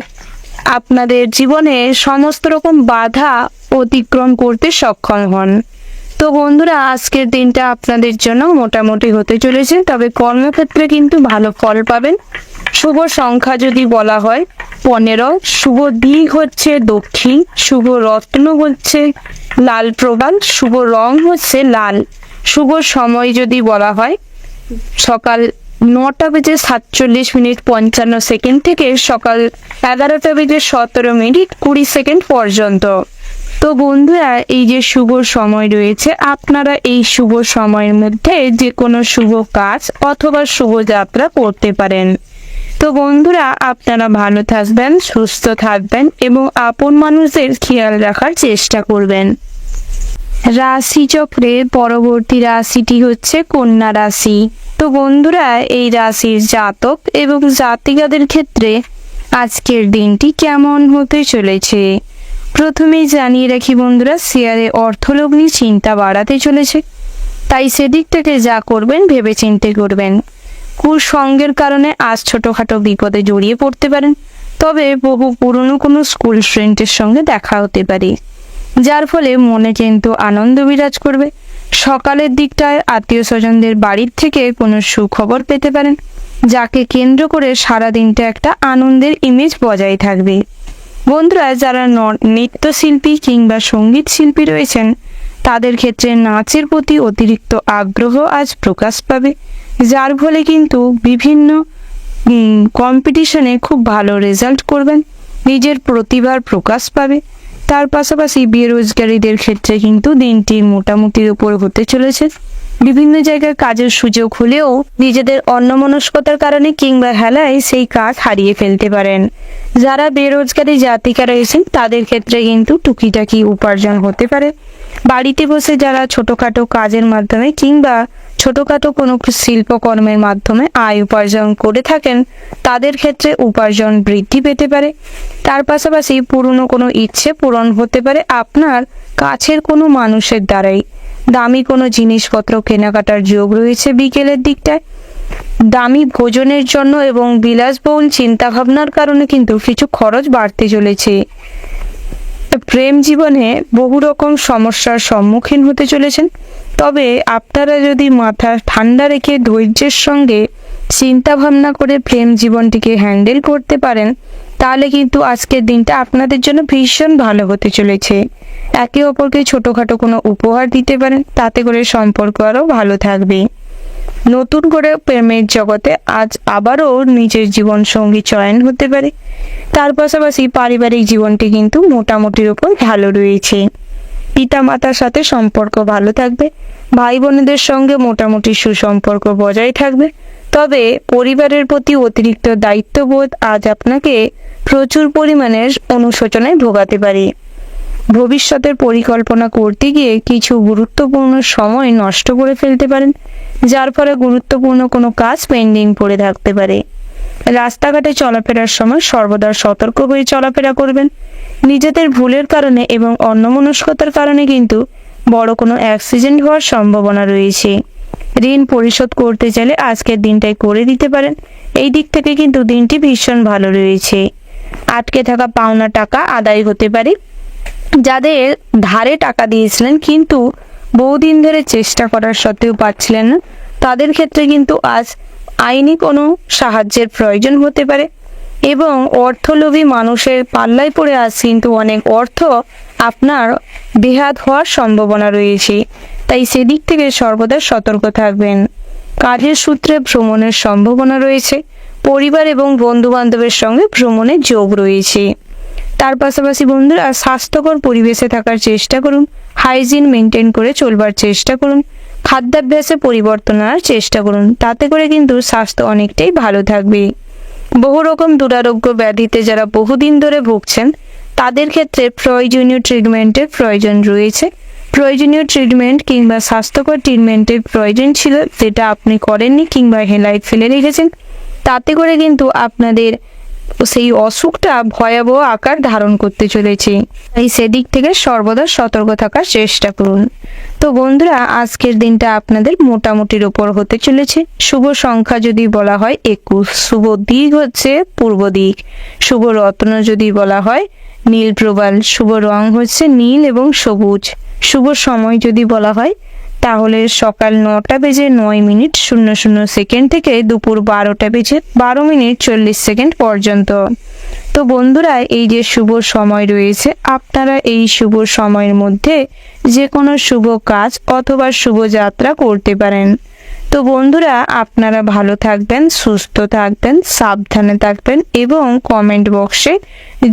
Speaker 2: আপনাদের জীবনে সমস্ত রকম বাধা অতিক্রম করতে সক্ষম হন। তো বন্ধুরা আজকের দিনটা আপনাদের জন্য মোটামুটি হতে চলেছে, তবে কর্মক্ষেত্রে কিন্তু ভালো ফল পাবেন। শুভ সংখ্যা যদি বলা হয় 15, শুভ দিক হচ্ছে দক্ষিণ, শুভ রত্ন হচ্ছে লাল প্রবাল, শুভ রং হচ্ছে লাল। শুভ সময় যদি বলা হয় সকাল 9:47:55 থেকে সকাল 11:17:20 পর্যন্ত। তো বন্ধুরা এই যে শুভ সময় রয়েছে, আপনারা এই শুভ সময়ের মধ্যে যে কোনো শুভ কাজ অথবা শুভ যাত্রা করতে পারেন। তো বন্ধুরা আপনারা ভালো থাকবেন, সুস্থ থাকবেন এবং আপন মানুষদের খেয়াল রাখার চেষ্টা করবেন। রাশিচক্রের পরবর্তী রাশিটি হচ্ছে কন্যা রাশি। তো বন্ধুরা এই রাশির জাতক এবং জাতিকাদের ক্ষেত্রে আজকের দিনটি কেমন হতে চলেছে। প্রথমেই জানিয়ে রাখি বন্ধুরা, শেয়ারে অর্থলগ্নি চিন্তা বাড়াতে চলেছে, তাই সেদিক থেকে যা করবেন ভেবেচিন্তে করবেন। কুসঙ্গের কারণে আজ ছোটখাটো বিপদে জড়িয়ে পড়তে পারেন, তবে বহু পুরনো কোনো স্কুল ফ্রেন্ডের সঙ্গে দেখা হতে পারে, যার ফলে মনে কিন্তু আনন্দ বিরাজ করবে। সকালের দিকটায় আত্মীয় স্বজনদের বাড়ির থেকে কোনো সুখবর পেতে পারেন, যাকে কেন্দ্র করে সারা দিনটা একটা আনন্দের ইমেজ বজায় থাকবে। বন্ধুরা যারা নৃত্যশিল্পী কিংবা সঙ্গীত শিল্পী রয়েছেন, তাদের ক্ষেত্রে নাচের প্রতি অতিরিক্ত আগ্রহ আজ প্রকাশ পাবে, যার ফলে কিন্তু বিভিন্ন কম্পিটিশনে খুব ভালো রেজাল্ট করবেন, নিজের প্রতিভার প্রকাশ পাবে। তার পাশাপাশি বেরোজগারীদের ক্ষেত্রে কিন্তু দিনটি মোটামুটির উপর হতে চলেছে। বিভিন্ন জায়গায় কাজের সুযোগ হলেও নিজেদের অন্যমনস্কতার কারণে কিংবা হেলায় সেই কাজ হারিয়ে ফেলতে পারেন। যারা বেরোজগারী জাতিকা রয়েছেন তাদের ক্ষেত্রে কিন্তু টুকিটাকি উপার্জন হতে পারে। বাড়িতে বসে যারা ছোটখাটো কাজের মাধ্যমে কিংবা ছোটখাটো কোনো শিল্পকর্মের মাধ্যমে আয় উপার্জন করে থাকেন, তাদের ক্ষেত্রে উপার্জন বৃদ্ধি পেতে পারে। তার পাশাপাশি পুরনো কোনো ইচ্ছে পূরণ হতে পারে আপনার কাছের কোনো মানুষের দ্বারাই। দামি কোনো জিনিসপত্র কেনাকাটার যোগ রয়েছে বিকেলের দিকটায়। দামি ভোজনের জন্য এবং বিলাসবহুল চিন্তাভাবনার কারণে কিন্তু কিছু খরচ বাড়তে চলেছে। প্রেম জীবনে বহু রকম সমস্যার সম্মুখীন হতে চলেছেন, তবে আপনারা যদি মাথা ঠান্ডা রেখে ধৈর্যের সঙ্গে চিন্তা ভাবনা করে প্রেম জীবনটিকে হ্যান্ডেল করতে পারেন, তাহলে কিন্তু আজকের দিনটা আপনাদের জন্য ভীষণ ভালো হতে চলেছে। একে অপরকে ছোটখাটো কোনো উপহার দিতে পারেন, তাতে করে সম্পর্ক আরও ভালো থাকবে। নতুন করে প্রেমের জগতে আজ আবারও নিজের জীবন সঙ্গী চয়ন হতে পারে। তার পাশাপাশি পারিবারিক জীবনটি কিন্তু মোটামুটির উপর ভালো রয়েছে। পিতা মাতার সাথে সম্পর্ক ভালো থাকবে, ভাই বোনেদের সঙ্গে মোটামুটি সুসম্পর্ক বজায় থাকবে। তবে পরিবারের প্রতি অতিরিক্ত দায়িত্ববোধ আজ আপনাকে প্রচুর পরিমাণের অনুশোচনায় ভোগাতে পারে। ভবিষ্যতের পরিকল্পনা করতে গিয়ে কিছু গুরুত্বপূর্ণ সময় নষ্ট করে ফেলতে পারেন, যার ফলে গুরুত্বপূর্ণ কোনো কাজ পেন্ডিং পড়ে থাকতে পারে। রাস্তাঘাটে চলাফেরার সময় সর্বদা সতর্ক হয়ে চলাফেরা করবেন। নিজেদের ভুলের কারণে এবং অন্যমনস্কতার কারণে কিন্তু বড় কোনো অ্যাক্সিডেন্ট হওয়ার সম্ভাবনা রয়েছে। ঋণ পরিশোধ করতে চাইলে আজকের দিনটাই করে দিতে পারেন। এই দিক থেকে কিন্তু দিনটি ভীষণ ভালো রয়েছে। আটকে থাকা পাওনা টাকা আদায় হতে পারে। যাদের ধারে টাকা দিয়েছিলেন কিন্তু বহুদিন ধরে চেষ্টা করার সত্ত্বেও পাচ্ছিলেন না, তাদের ক্ষেত্রে কিন্তু আজ আইনি কোনো সাহায্যের প্রয়োজন হতে পারে এবং অর্থলোভী মানুষের পাল্লায় পড়ে আজ কিন্তু অনেক অর্থ আপনার বেহাত হওয়ার সম্ভাবনা রয়েছে। তাই সেদিক থেকে সর্বদা সতর্ক থাকবেন। কাজের সূত্রে ভ্রমণের সম্ভাবনা রয়েছে। পরিবার এবং বন্ধু বান্ধবের সঙ্গে ভ্রমণের যোগ রয়েছে। তার পাশাপাশি বন্ধুরা, স্বাস্থ্যকর পরিবেশে থাকার চেষ্টা করুন। হাইজিন মেনটেন করে চলবার চেষ্টা করুন। খাদ্যাভ্যাসে পরিবর্তন আনার চেষ্টা করুন। তাতে করে কিন্তু স্বাস্থ্য অনেকটাই ভালো থাকবে। বহু রকম দুরারোগ্য ব্যাধিতে যারা বহুদিন ধরে ভুগছেন, তাদের ক্ষেত্রে প্রয়োজনীয় ট্রিটমেন্টের প্রয়োজন রয়েছে। প্রয়োজনীয় ট্রিটমেন্ট কিংবা স্বাস্থ্যকর ট্রিটমেন্টের প্রয়োজন ছিল, যেটা আপনি করেননি কিংবা হেলায় ফেলে রেখেছেন, তাতে করে কিন্তু আপনাদের সেই অসুখটা ভয়াবহ আকার ধারণ করতে চলেছে। তাই সেদিক থেকে সর্বদা সতর্ক থাকার চেষ্টা করুন। তো বন্ধুরা, আজকের দিনটা আপনাদের মোটামুটির ওপর হতে চলেছে। শুভ সংখ্যা যদি বলা হয় 21, শুভ দিক হচ্ছে পূর্ব দিক, শুভ রত্ন যদি বলা হয় নীল প্রবাল, শুভ রং হচ্ছে নীল এবং সবুজ, শুভ সময় যদি বলা হয় তাহলে সকাল 9:09:00 থেকে দুপুর 12:12:40 পর্যন্ত। তো বন্ধুরা, এই যে শুভ সময় রয়েছে, আপনারা এই শুভ সময়ের মধ্যে যে কোনো শুভ কাজ অথবা শুভ যাত্রা করতে পারেন। তো বন্ধুরা, আপনারা ভালো থাকবেন, সুস্থ থাকবেন, সাবধানে থাকবেন এবং কমেন্ট বক্সে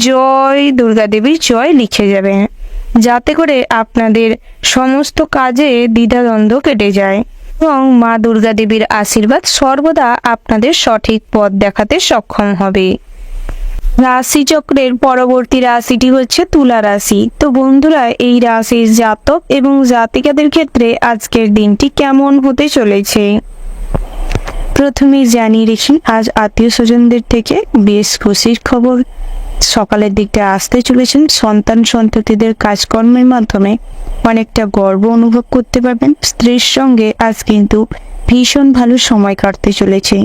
Speaker 2: জয় দুর্গা দেবীর জয় লিখে যাবেন, যাতে করে আপনাদের সমস্ত কাজে দ্বিধাদ্বন্দ্ব কেটে যায় এবং মা দুর্গা দেবীর আশীর্বাদ সর্বদা আপনাদের সঠিক পথ দেখাতে সক্ষম হবে। রাশিচক্রের পরবর্তী রাশিটি হচ্ছে তুলা রাশি। তো বন্ধুরা, এই রাশির জাতক এবং জাতিকাদের ক্ষেত্রে আজকের দিনটি কেমন হতে চলেছে প্রথমে জানিয়ে রেখি, আজ আত্মীয় স্বজনদের থেকে বেশ খুশির খবর সকালের দিকটা আসতে চলেছেন। সন্তান সন্ততিদের কাজকর্মের মাধ্যমে অনেকটা গর্ব অনুভব করতে পারবেন। স্ত্রীর সঙ্গে আজ কিন্তু ভীষণ ভালো সময় কাটতে চলেছে।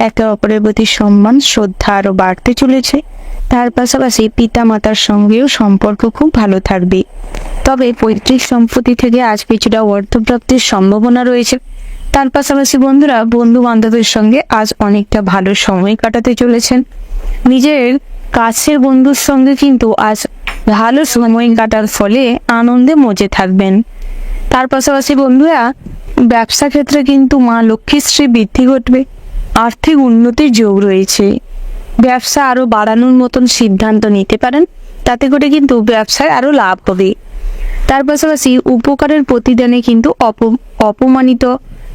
Speaker 2: একে অপরের প্রতি সম্মান শ্রদ্ধা আরও বাড়তে চলেছে। তার পাশাপাশি পিতা মাতার সঙ্গেও সম্পর্ক খুব ভালো থাকবে। তবে পৈতৃক সম্পত্তি থেকে আজ কিছুটা অর্থপ্রাপ্তির সম্ভাবনা রয়েছে। তার পাশাপাশি বন্ধুরা, বন্ধু বান্ধবের সঙ্গে আজ অনেকটা ভালো সময় কাটাতে চলেছেন। নিজের কাছের বন্ধুর সঙ্গে কিন্তু আজ ভালো সময় কাটার ফলে আনন্দে মজে থাকবেন। তার পাশাপাশি বন্ধুরা, ব্যবসা ক্ষেত্রে কিন্তু মা লক্ষ্মীশ্রী বৃদ্ধি ঘটবে। আর্থিক উন্নতির যোগ রয়েছে। ব্যবসা আরও বাড়ানোর মতন সিদ্ধান্ত নিতে পারেন, তাতে করে কিন্তু ব্যবসায় আরও লাভ হবে। তার পাশাপাশি উপকারের প্রতিদানে কিন্তু অপমানিত,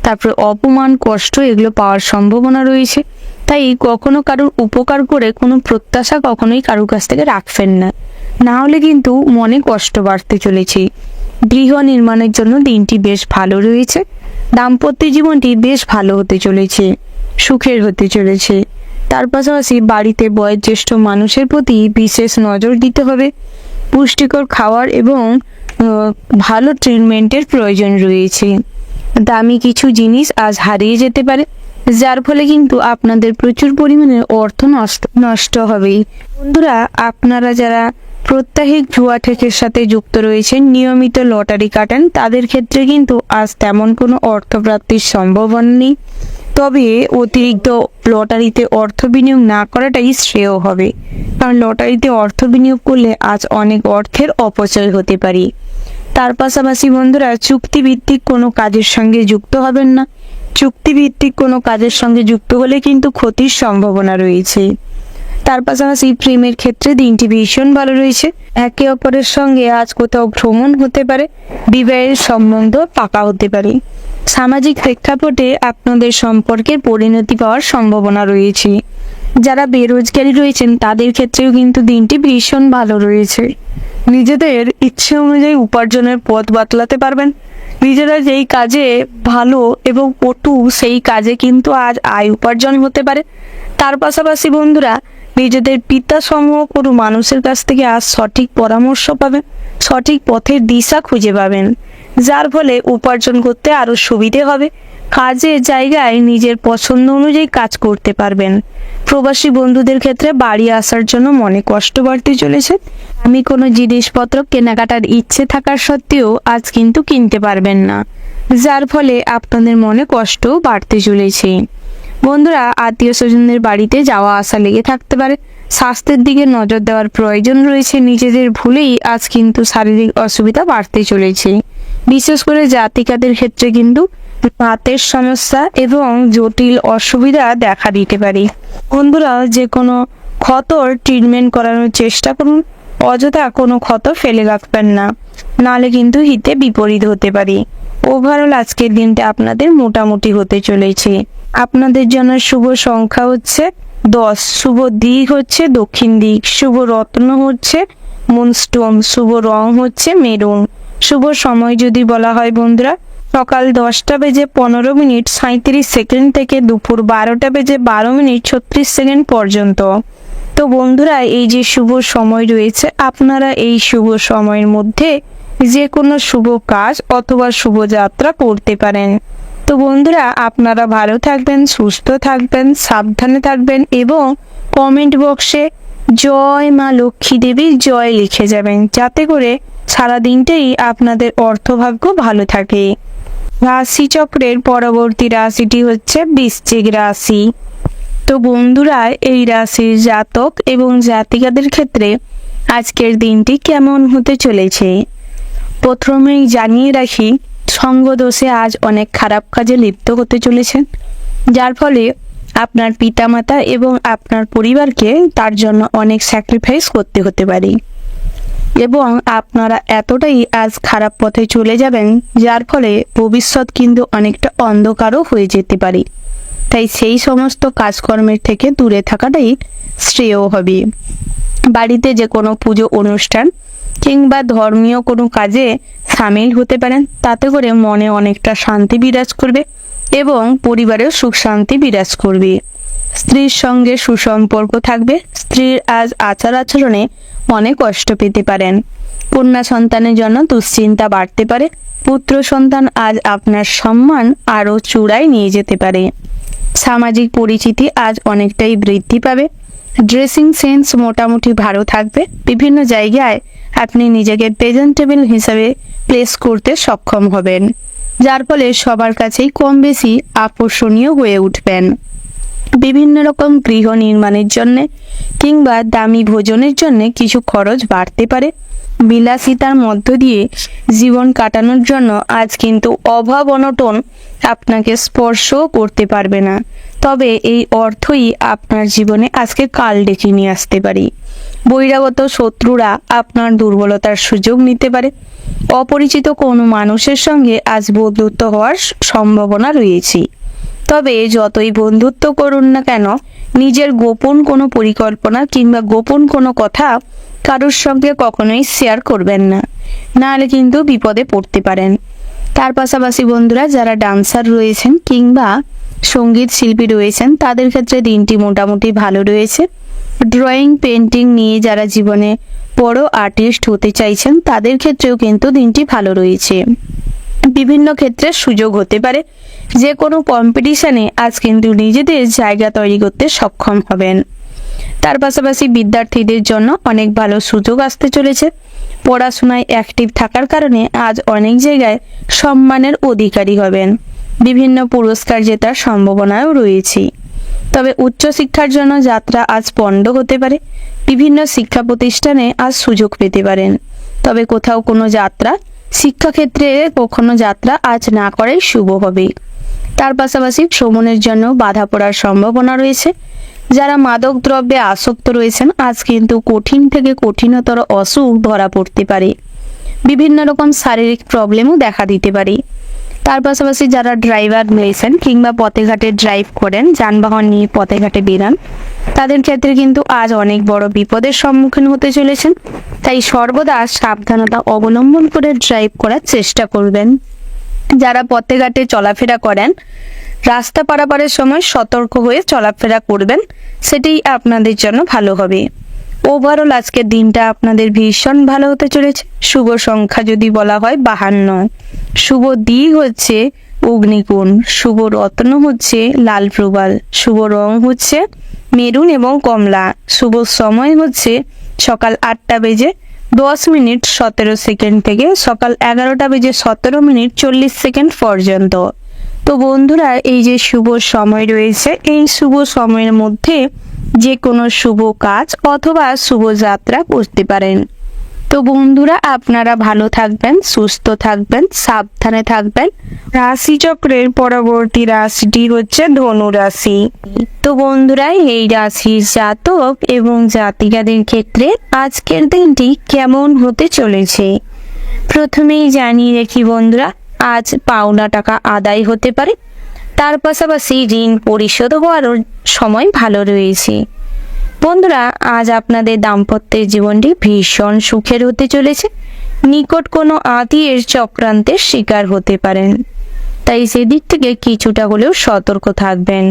Speaker 2: তারপরে অপমান, কষ্ট এগুলো পাওয়ার সম্ভাবনা রয়েছে। তাই কখনো কারোর উপকার করে কোনো প্রত্যাশা কখনোই কারোর কাছ থেকে রাখবেন না, না হলে কিন্তু মনে কষ্ট বাড়তে চলেছে। গৃহ নির্মাণের জন্য দিনটি বেশ ভালো রয়েছে। দাম্পত্য জীবনটি বেশ ভালো হতে চলেছে, সুখের হতে চলেছে। তার পাশাপাশি বাড়িতে বয়োজ্যেষ্ঠ মানুষের প্রতি বিশেষ নজর দিতে হবে। পুষ্টিকর খাওয়ার এবং ভালো ট্রিটমেন্টের প্রয়োজন রয়েছে। দামি কিছু জিনিস আজ হারিয়ে যেতে পারে, যার ফলে কিন্তু আপনাদের প্রচুর পরিমাণে অর্থ নষ্ট হবে। বন্ধুরা, আপনারা যারা প্রত্যাহিক জুয়া ঠেকের সাথে যুক্ত রয়েছেন, নিয়মিত লটারি কাটেন, তাদের ক্ষেত্রে কিন্তু আজ তেমন কোনো অর্থপ্রাপ্তির সম্ভাবনা নেই। তবে অতিরিক্ত লটারিতে অর্থ বিনিয়োগ না করাটাই শ্রেয় হবে, কারণ লটারিতে অর্থ বিনিয়োগ করলে আজ অনেক অর্থের অপচয় হতে পারে। তার পাশাপাশি বন্ধুরা, চুক্তিভিত্তিক কোনো কাজের সঙ্গে যুক্ত হবেন না। চুক্তিভিত্তিক কোনো কাজের সঙ্গে যুক্ত হলে কিন্তু ক্ষতির সম্ভাবনা রয়েছে। তার পাশাপাশি প্রেমের ক্ষেত্রে দিনটি ভীষণ ভালো রয়েছে। একে অপরের সঙ্গে আজ কোথাও ভ্রমণ হতে পারে, বিবাহের সম্বন্ধ পাকা হতে পারে। সামাজিক প্রেক্ষাপটে আপনাদের সম্পর্কের পরিণতি পাওয়ার সম্ভাবনা রয়েছে। যারা বেরোজগারি রয়েছেন তাদের ক্ষেত্রেও কিন্তু দিনটি ভীষণ ভালো রয়েছে। নিজেদের ইচ্ছে অনুযায়ী উপার্জনের পথ বাতলাতে পারবেন। নিজেরা যেই কাজে ভালো এবং পটু, সেই কাজে কিন্তু আজ আয় উপার্জন হতে পারে। তার পাশাপাশি বন্ধুরা, নিজেদের পিতা সমূহ কোনো মানুষের কাছ থেকে আজ সঠিক পরামর্শ পাবেন, সঠিক পথের দিশা খুঁজে পাবেন, যার ফলে উপার্জন করতে আরও সুবিধে হবে। কাজের জায়গায় নিজের পছন্দ অনুযায়ী কাজ করতে পারবেন। প্রবাসী বন্ধুদের ক্ষেত্রে বাড়ি আসার জন্য মনে কষ্ট বাড়তে চলেছে। আমি কোনো জিনিসপত্র কেনাকাটার ইচ্ছে থাকার সত্ত্বেও আজ কিন্তু কিনতে পারবেন না, যার ফলে আপনাদের মনে কষ্টও বাড়তে চলেছে। বন্ধুরা, আত্মীয় স্বজনদের বাড়িতে যাওয়া আসা লেগে থাকতে পারে। স্বাস্থ্যের দিকে নজর দেওয়ার প্রয়োজন রয়েছে। নিজেদের ভুলেই আজ কিন্তু শারীরিক অসুবিধা বাড়তে চলেছে। বিশেষ করে জাতিকাদের ক্ষেত্রে কিন্তু দাঁতের সমস্যা এবং জটিল অসুবিধা দেখা দিতে পারে। বন্ধুরা, যে কোনো ক্ষতর ট্রিটমেন্ট করানোর চেষ্টা করুন। অযথা কোনো ক্ষত ফেলে রাখবেন না, নালে কিন্তু হিতে বিপরীত হতে পারে। ওভারঅল আজকের দিনটা আপনাদের মোটামুটি হতে চলেছে। আপনাদের জন্য শুভ সংখ্যা হচ্ছে 10, শুভ দিক হচ্ছে দক্ষিণ দিক, শুভ রত্ন হচ্ছে মুনস্টোন, শুভ রং হচ্ছে মেরুন। শুভ সময় যদি বলা হয় বন্ধুরা, সকাল 10:15:37 থেকে দুপুর 12:12:36 পর্যন্ত। তো বন্ধুরা, এই যে শুভ সময় রয়েছে, আপনারা এই শুভ সময়ের মধ্যে যে কোনো শুভ কাজ অথবা শুভ যাত্রা করতে পারেন। তো বন্ধুরা, আপনারা ভালো থাকবেন, সুস্থ থাকবেন, সাবধানে থাকবেন এবং কমেন্ট বক্সে জয় মা লক্ষ্মী দেবী জয় লিখে যাবেন, যাতে করে সারা দিনটাই আপনাদের অর্থভাগ্য ভালো থাকে। রাশিচক্রের পরবর্তী রাশিটি হচ্ছে বৃশ্চিক রাশি। তো বন্ধুরা, এই রাশির জাতক এবং জাতিকাদের ক্ষেত্রে আজকের দিনটি কেমন হতে চলেছে। প্রথমেই জানিয়ে রাখি, সঙ্গদোষে আজ অনেক খারাপ কাজে লিপ্ত হতে চলেছেন, যার ফলে আপনার পিতামাতা এবং আপনার পরিবারকে তার জন্য অনেক স্যাক্রিফাইস করতে হতে পারে এবং আপনারা এতটাই আজ খারাপ পথে চলে যাবেন, যার ফলে ভবিষ্যৎ কিন্তু অনেকটা অন্ধকারও হয়ে যেতে পারে। তাই সেই সমস্ত কাজকর্মের থেকে দূরে থাকাটাই শ্রেয় হবে। বাড়িতে যে কোনো পুজো অনুষ্ঠান কিংবা ধর্মীয় কোনো কাজে সামিল হতে পারেন, তাতে করে মনে অনেকটা শান্তি বিরাজ করবে এবং পরিবারেও সুখ শান্তি বিরাজ করবে। স্ত্রীর সঙ্গে সুসম্পর্ক থাকবে। স্ত্রীর আজ আচার আচরণে অনেক কষ্ট পেতে পারেন। কন্যা সন্তানের জন্য দুশ্চিন্তা বাড়তে পারে। পুত্র সন্তান আজ আপনার সম্মান আরও চূড়ায় নিয়ে যেতে পারে। সামাজিক পরিচিতি আজ অনেকটাই বৃদ্ধি পাবে। ড্রেসিং সেন্স মোটামুটি ভালো থাকবে। বিভিন্ন জায়গায় আপনি নিজেকে প্রেজেন্টেবল হিসাবে প্লেস করতে সক্ষম হবেন, যার ফলে সবার কাছেই কম বেশি আকর্ষণীয় হয়ে উঠবেন। বিভিন্ন রকম গৃহ নির্মাণের জন্য কিংবা দামি ভোজনের জন্য কিছু খরচ বাড়তে পারে। বিলাসিতার মধ্য দিয়ে জীবন কাটানোর জন্য আজ কিন্তু অভাব অনটন আপনাকে স্পর্শও করতে পারবে না। তবে এই অর্থই আপনার জীবনে আজকে কাল ডেকে নিয়ে আসতে পারে। বহিরাগত শত্রুরা আপনার দুর্বলতার সুযোগ নিতে পারে। অপরিচিত কোনো মানুষের সঙ্গে আজ বন্ধুত্ব হওয়ার সম্ভাবনা রয়েছে। তবে যতই বন্ধুত্ব করুন না কেন, নিজের গোপন কোনো পরিকল্পনা কিংবা গোপন কোনো কথা কারোর সঙ্গে কখনোই শেয়ার করবেন না, নাহলে কিন্তু বিপদে পড়তে পারেন। তার পাশাপাশি বন্ধুরা, যারা ডান্সার রয়েছেন কিংবা সঙ্গীত শিল্পী রয়েছেন, তাদের ক্ষেত্রে দিনটি মোটামুটি ভালো রয়েছে। ড্রয়িং পেন্টিং নিয়ে যারা জীবনে বড় আর্টিস্ট হতে চাইছেন, তাদের ক্ষেত্রেও কিন্তু দিনটি ভালো রয়েছে। বিভিন্ন ক্ষেত্রে সুযোগ হতে পারে। যে কোনো কম্পিটিশনে আজ কিন্তু নিজেদের জায়গা তৈরি করতে সক্ষম হবেন। তার পাশাপাশি বিদ্যার্থীদের জন্য অনেক ভালো সুযোগ আসতে চলেছে। পড়াশোনায় অ্যাক্টিভ থাকার কারণে আজ অনেক জায়গায় সম্মানের অধিকারী হবেন। বিভিন্ন পুরস্কার জেতার সম্ভাবনাও রয়েছে। তবে উচ্চশিক্ষার জন্য যাত্রা আজ পণ্ড হতে পারে। বিভিন্ন শিক্ষা প্রতিষ্ঠানে আজ সুযোগ পেতে পারেন। তবে কোথাও কোনো যাত্রা, শিক্ষাক্ষেত্রে কখনো যাত্রা আজ না করাই শুভ হবে। তার পাশাপাশি ভ্রমণের জন্য বাধা পড়ার সম্ভাবনা রয়েছে। যারা মাদক দ্রব্যে আসক্ত রয়েছেন, আজ কিন্তু কঠিন থেকে কঠিনতর অসুখ ধরা পড়তে পারে। বিভিন্ন রকম শারীরিক প্রবলেমও দেখা দিতে পারে। তার পাশাপাশি যারা ড্রাইভার রয়েছেন কিংবা পথে ঘাটে ড্রাইভ করেন, যানবাহন নিয়ে পথে ঘাটে বেরান, তাদের ক্ষেত্রে কিন্তু আজ অনেক বড় বিপদের সম্মুখীন হতে চলেছেন। তাই সর্বদা সাবধানতা অবলম্বন করে ড্রাইভ করার চেষ্টা করবেন। যারা পথে ঘাটে চলাফেরা করেন, রাস্তা পারাপারের সময় সতর্ক হয়ে চলাফেরা করবেন, সেটাই আপনাদের জন্য ভালো হবে। ওভারঅল আজকের দিনটা আপনাদের ভীষণ ভালো হতে চলেছে। শুভ সংখ্যা যদি বলা হয় 52, শুভ দিক হচ্ছে অগ্নিকোণ। শুভ রত্ন হচ্ছে লাল প্রবাল। শুভ রং হচ্ছে মেরুন এবং কমলা। শুভ সময় হচ্ছে সকাল 8:10:17 থেকে সকাল 11:17:40 পর্যন্ত। তো বন্ধুরা, এই যে শুভ সময় রয়েছে, এই শুভ সময়ের মধ্যে যে কোনো শুভ কাজ অথবা শুভ যাত্রা করতে পারেন। তো বন্ধুরা, আপনারা ভালো থাকবেন, সুস্থ থাকবেন, সাবধানে থাকবেন। রাশিচক্রের পরবর্তী রাশিটি হচ্ছে ধনু রাশি। তো বন্ধুরা, এই রাশির জাতক এবং জাতিকাদের ক্ষেত্রে আজকের দিনটি কেমন হতে চলেছে প্রথমেই জানিয়ে রাখি বন্ধুরা, আজ পাওনা টাকা আদায় হতে পারে, তার পাশাপাশি ঋণ পরিশোধ হওয়ার সময় ভালো রয়েছে। বন্ধুরা, আজ আপনাদের দাম্পত্যের জীবনটি ভীষণ সুখের হতে চলেছে। নিকট কোনো আত্মীয়ের চক্রান্তের শিকার হতে পারেন, তাই সেদিক থেকে কিছুটা হলেও সতর্ক থাকবেন।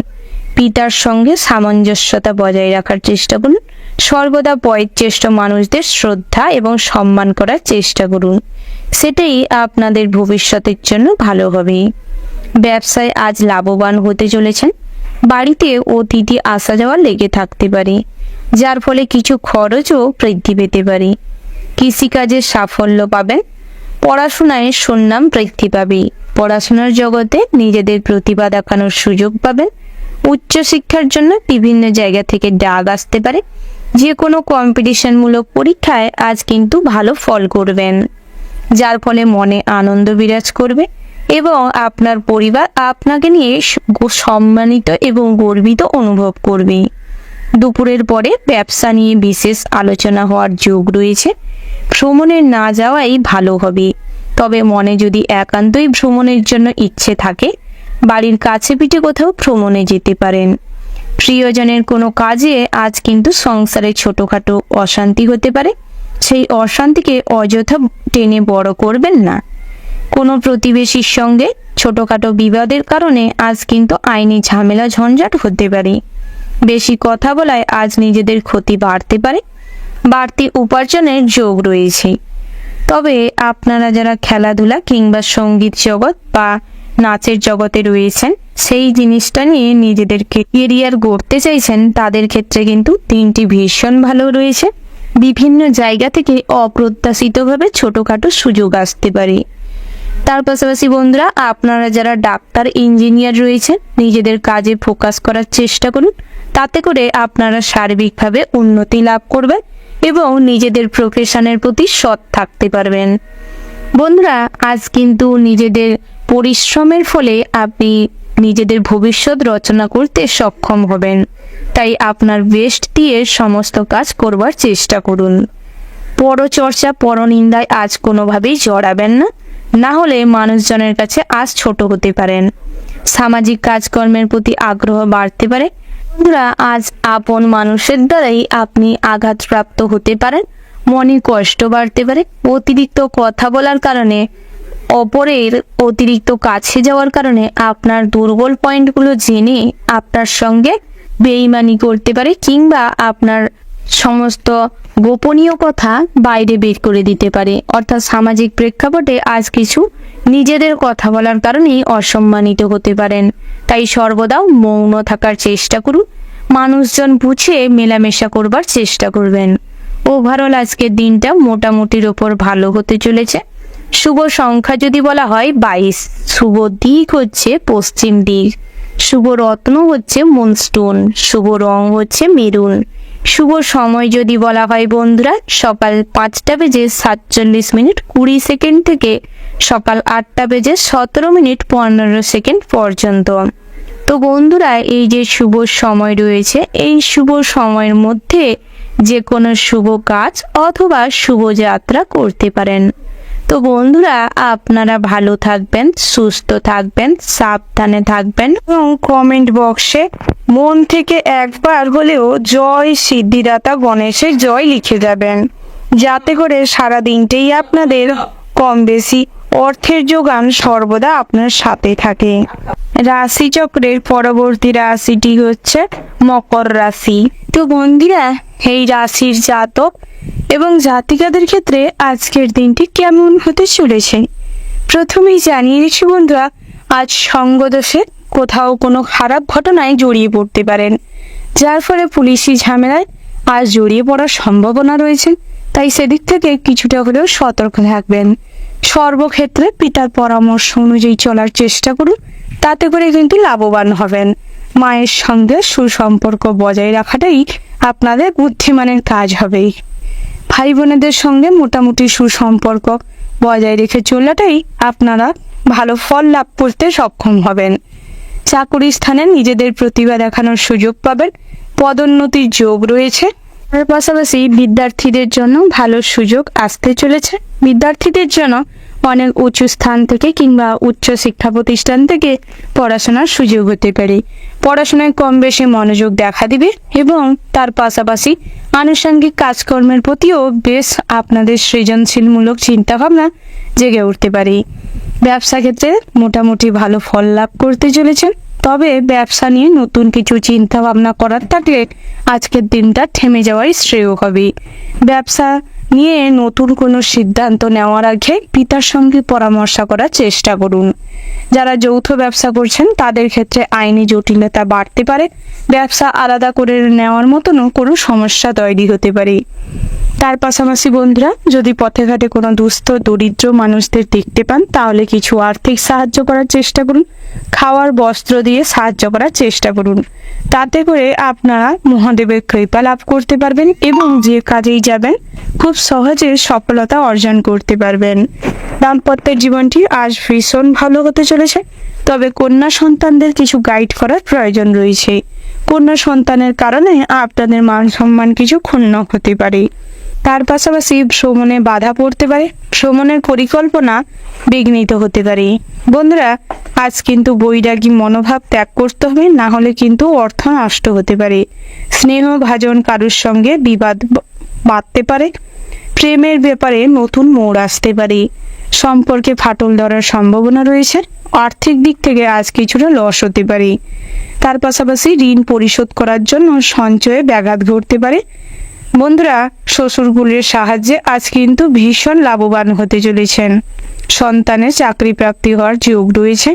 Speaker 2: পিতার সঙ্গে সামঞ্জস্যতা বজায় রাখার চেষ্টা করুন। সর্বদা বয়োজ্যেষ্ঠ মানুষদের শ্রদ্ধা এবং সম্মান করার চেষ্টা করুন, সেটাই আপনাদের ভবিষ্যতের জন্য ভালো হবে। ব্যবসায় আজ লাভবান হতে চলেছেন। বাড়িতে অতিথি আসা যাওয়া লেগে থাকতে পারে, যার ফলে কিছু খরচও বৃদ্ধি পেতে পারে। কৃষিকাজে সাফল্য পাবেন। পড়াশোনায় সুনাম বৃদ্ধি পাবে। পড়াশোনার জগতে নিজেদের প্রতিভা দেখানোর সুযোগ পাবেন। উচ্চশিক্ষার জন্য বিভিন্ন জায়গা থেকে ডাক আসতে পারে। যে কোনো কম্পিটিশনমূলক পরীক্ষায় আজ কিন্তু ভালো ফল করবেন, যার ফলে মনে আনন্দ বিরাজ করবে এবং আপনার পরিবার আপনাকে নিয়ে সম্মানিত এবং গর্বিত অনুভব করবে। দুপুরের পরে ব্যবসা নিয়ে বিশেষ আলোচনা হওয়ার যোগ রয়েছে। ভ্রমণে না যাওয়াই ভালো হবে, তবে মনে যদি একান্তই ভ্রমণের জন্য ইচ্ছে থাকে, বাড়ির কাছে পিঠে কোথাও ভ্রমণে যেতে পারেন। প্রিয়জনের কোনো কাজে আজ কিন্তু সংসারে ছোটোখাটো অশান্তি হতে পারে, সেই অশান্তিকে অযথা টেনে বড় করবেন না। কোনো প্রতিবেশীর সঙ্গে ছোটোখাটো বিবাদের কারণে আজ কিন্তু আইনি ঝামেলা ঝঞ্ঝাট হতে পারে। বেশি কথা বলায় আজ নিজেদের ক্ষতি বাড়তে পারে। বাড়তি উপার্জনের যোগ রয়েছে। তবে আপনারা যারা খেলাধুলা কিংবা সঙ্গীত জগৎ বা নাচের জগতে রয়েছেন, সেই জিনিসটা নিয়ে নিজেদেরকে কেরিয়ার গড়তে চাইছেন, তাদের ক্ষেত্রে কিন্তু দিনটি ভীষণ ভালো রয়েছে। বিভিন্ন জায়গা থেকে অপ্রত্যাশিতভাবে ছোটোখাটো সুযোগ আসতে পারে। তার পাশাপাশি বন্ধুরা, আপনারা যারা ডাক্তার, ইঞ্জিনিয়ার রয়েছেন, নিজেদের কাজে ফোকাস করার চেষ্টা করুন। তাতে করে আপনারা সার্বিকভাবে উন্নতি লাভ করবেন এবং নিজেদের প্রফেশনের প্রতি সৎ থাকতে পারবেন। বন্ধুরা, আজ কিন্তু নিজেদের পরিশ্রমের ফলে আপনি নিজেদের ভবিষ্যৎ রচনা করতে সক্ষম হবেন, তাই আপনার বেস্ট দিয়ে সমস্ত কাজ করবার চেষ্টা করুন। পরচর্চা, পরনিন্দায় আজ কোনোভাবেই জড়াবেন না, না হলে মানুষজনের কাছে আজ ছোট হতে পারেন। সামাজিক কাজকর্মের প্রতি আগ্রহ বাড়তে পারে। বন্ধুরা, আজ আপন মানুষের দ্বারাই আপনি আঘাতপ্রাপ্ত হতে পারেন। মনে কষ্ট বাড়তে পারে। অতিরিক্ত কথা বলার কারণে, অপরের অতিরিক্ত কাছে যাওয়ার কারণে আপনার দুর্বল পয়েন্টগুলো জেনে আপনার সঙ্গে বেইমানি করতে পারে, কিংবা আপনার সমস্ত গোপনীয় কথা বাইরে বের করে দিতে পারে। অর্থাৎ সামাজিক প্রেক্ষাপটে আজ কিছু নিজেদের কথা বলার কারণেই অসম্মানিত হতে পারেন। তাই সর্বদা মৌন থাকার চেষ্টা করুন। মানুষজন বুঝে মেলামেশা করবার চেষ্টা করবেন। ওভারঅল আজকের দিনটা মোটামুটির ওপর ভালো হতে চলেছে। শুভ সংখ্যা যদি বলা হয় 22। শুভ দিক হচ্ছে পশ্চিম দিক। শুভ রত্ন হচ্ছে মুনস্টোন। শুভ রং হচ্ছে মেরুন। শুভ সময় যদি বলা হয় বন্ধুরা, সকাল 5:47:20 থেকে সকাল 8:17:15 পর্যন্ত। তো বন্ধুরা, এই যে শুভ সময় রয়েছে, এই শুভ সময়ের মধ্যে যে কোনো শুভ কাজ অথবা শুভ যাত্রা করতে পারেন। তো বন্ধুরা, আপনারা ভালো থাকবেন, সুস্থ থাকবেন, সাবধানে থাকবেন এবং কমেন্ট বক্সে মন থেকে একবার হলেও জয় সিদ্ধিদাতা গণেশের জয় লিখে যাবেন, যাতে করে সারা দিনটাই আপনাদের কম বেশি অর্থের যোগান সর্বদা আপনার সাথে থাকে। রাশিচক্রের পরবর্তী রাশিটি হচ্ছে মকর রাশি। তো বন্ধুরা, এই রাশির জাতক এবং জাতিকাদের ক্ষেত্রে আজকের দিনটি কেমন হতে চলেছে প্রথমেই জানিয়ে দিচ্ছি বন্ধুরা, আজ সঙ্গদোষে কোথাও কোনো খারাপ ঘটনায় জড়িয়ে পড়তে পারেন, যার ফলে পুলিশি ঝামেলায় আজ জড়িয়ে পড়ার সম্ভাবনা রয়েছে। তাই সেদিক থেকে কিছুটা হলেও সতর্ক থাকবেন। সর্বক্ষেত্রে পিতার পরামর্শ অনুযায়ী চলার চেষ্টা করুন, তাতে করে কিন্তু লাভবান হবেন। মায়ের সঙ্গে সুসম্পর্ক বজায় রাখাটাই আপনাদের বুদ্ধিমানের কাজ হবে। ভাই বোনেদের সঙ্গে মোটামুটি সুসম্পর্ক বজায় রেখে চলাটাই আপনারা ভালো ফল লাভ করতে সক্ষম হবেন। চাকুরি স্থানে নিজেদের প্রতিভা দেখানোর সুযোগ পাবেন, পদোন্নতির যোগ রয়েছে। এর পাশাপাশি বিদ্যার্থীদের জন্য ভালো সুযোগ আসতে চলেছে। বিদ্যার্থীদের জন্য অনেক উঁচু স্থান থেকে কিংবা উচ্চ শিক্ষা প্রতিষ্ঠান থেকে পড়াশোনার সুযোগ হতে পারে। পড়াশোনায় কম বেশি মনোযোগ দেখা দিবে এবং তার পাশাপাশি আনুষঙ্গিক কাজকর্মের প্রতিও বেশ আপনাদের সৃজনশীলমূলক চিন্তাভাবনা জেগে উঠতে পারে। ব্যবসা ক্ষেত্রে মোটামুটি ভালো ফল লাভ করতে চলেছেন, তবে ব্যবসা নিয়ে নতুন কিছু চিন্তা ভাবনা করার থাকলে আজকের দিনটা থেমে যাওয়াই শ্রেয় হবে। ব্যবসা নিয়ে নতুন কোনো সিদ্ধান্ত নেওয়ার আগে পিতার সঙ্গে পরামর্শ করার চেষ্টা করুন। যারা যৌথ ব্যবসা করছেন তাদের ক্ষেত্রে আইনি জটিলতা বাড়তে পারে। ব্যবসা আলাদা করে নেওয়ার মতনও কোনো সমস্যা তৈরি হতে পারে। তার পাশাপাশি বন্ধুরা, যদি পথে ঘাটে কোনো দুস্থ দরিদ্র মানুষদের দেখতে পান তাহলে কিছু আর্থিক সাহায্য করার চেষ্টা করুন। খাওয়ার বস্ত্র দিয়ে সাহায্য করার চেষ্টা করুন, তাতে করে আপনারা মহাদেবের কৃপা লাভ করতে পারবেন এবং যে কাজেই যাবেন খুব সহজে সফলতা অর্জন করতে পারবেন। দাম্পত্যের জীবনটি আজ ভীষণ ভালো হতে চলেছে, তবে কন্যা সন্তানদের কিছু গাইড করার প্রয়োজন রয়েছে। কন্যা সন্তানের কারণে আপনাদের মান সম্মান কিছু ক্ষুণ্ণ হতে পারে। তার পাশাপাশি ভ্রমণে বাধা পড়তে পারে, ভ্রমণের পরিকল্পনা বিঘ্নিত হতে পারে। বন্ধুরা, আজ কিন্তু বৈরাগী মনোভাব ত্যাগ করতে হবে, না হলে কিন্তু অর্থ নষ্ট হতে পারে। স্নেহ ভাজন কারুর সঙ্গে বিবাদ বাড়তে পারে। প্রেমের ব্যাপারে নতুন মোড় আসতে পারে। সম্পর্কে ফাটল ধরার সম্ভাবনা রয়েছে। আর্থিক দিক থেকে আজ কিছুটা লস হতে পারে। তার পাশাপাশি ঋণ পরিশোধ করার জন্য সঞ্চয়ে ব্যাঘাত ঘটতে পারে। বন্ধুরা, শ্বশুরকুলের সাহায্যে আজ কিন্তু ভীষণ লাভবান হতে চলেছেন। সন্তানের চাকরি প্রাপ্তি হওয়ার যোগ রয়েছে।